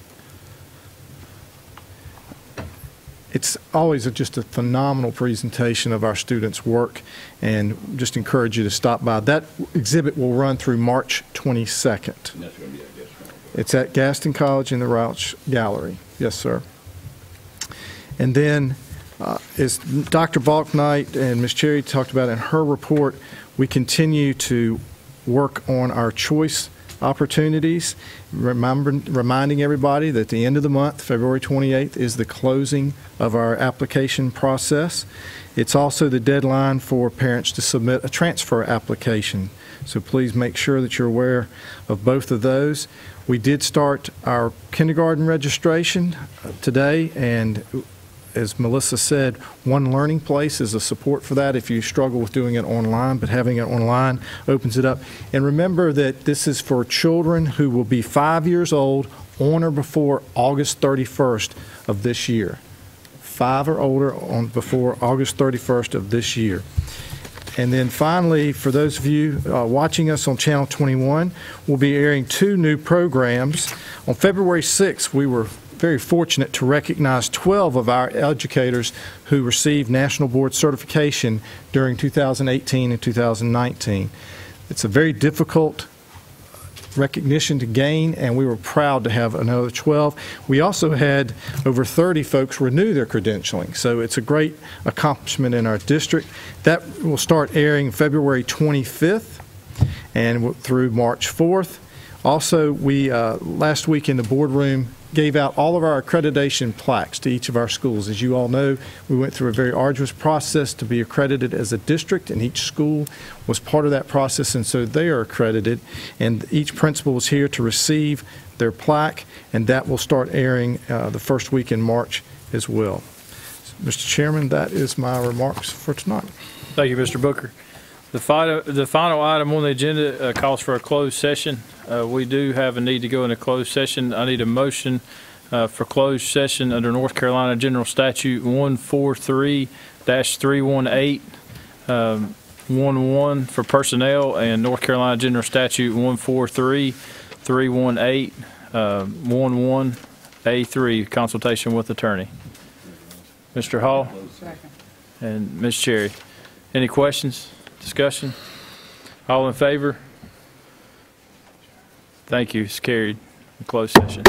It's always just a phenomenal presentation of our students' work, and just encourage you to stop by. That exhibit will run through March 22nd. And that's going to be at Gaston. It's at Gaston College in the Ross Gallery. Yes, sir. And then, as Dr. Balknight and Ms. Cherry talked about in her report, we continue to work on our choice opportunities, reminding everybody that at the end of the month, February 28th, is the closing of our application process. It's also the deadline for parents to submit a transfer application. So please make sure that you're aware of both of those. We did start our kindergarten registration today, and as Melissa said, One Learning Place is a support for that if you struggle with doing it online, but having it online opens it up. And remember that this is for children who will be 5 years old on or before August 31st of this year. 5 or older on before August 31st of this year. And then finally, for those of you watching us on Channel 21, we'll be airing 2 new programs. On February 6th, we were very fortunate to recognize 12 of our educators who received National Board certification during 2018 and 2019. It's a very difficult recognition to gain, and we were proud to have another 12. We also had over 30 folks renew their credentialing, so it's a great accomplishment in our district. That will start airing February 25th and through March 4th. Also, we last week in the boardroom gave out all of our accreditation plaques to each of our schools. As you all know, we went through a very arduous process to be accredited as a district, and each school was part of that process, and so they are accredited. And each principal was here to receive their plaque, and that will start airing the first week in March as well. Mr. Chairman, that is my remarks for tonight. Thank you, Mr. Booker. The final item on the agenda calls for a closed session. We do have a need to go into closed session. I need a motion for closed session under North Carolina General Statute 143-318, 11 for personnel, and North Carolina General Statute 143-318, 11A3, consultation with attorney. Mr. Hall and Ms. Cherry. Any questions? Discussion? All in favor? Thank you. It's carried. In closed session.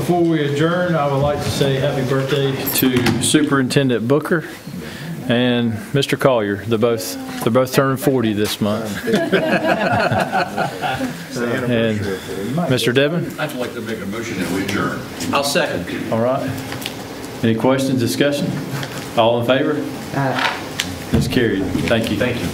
Before we adjourn, I would like to say happy birthday to Superintendent Booker and Mr. Collier. They're both turning 40 this month. And Mr. Devon? I'd like to make a motion that we adjourn. I'll second. All right. Any questions, discussion? All in favor? It's carried. Thank you. Thank you.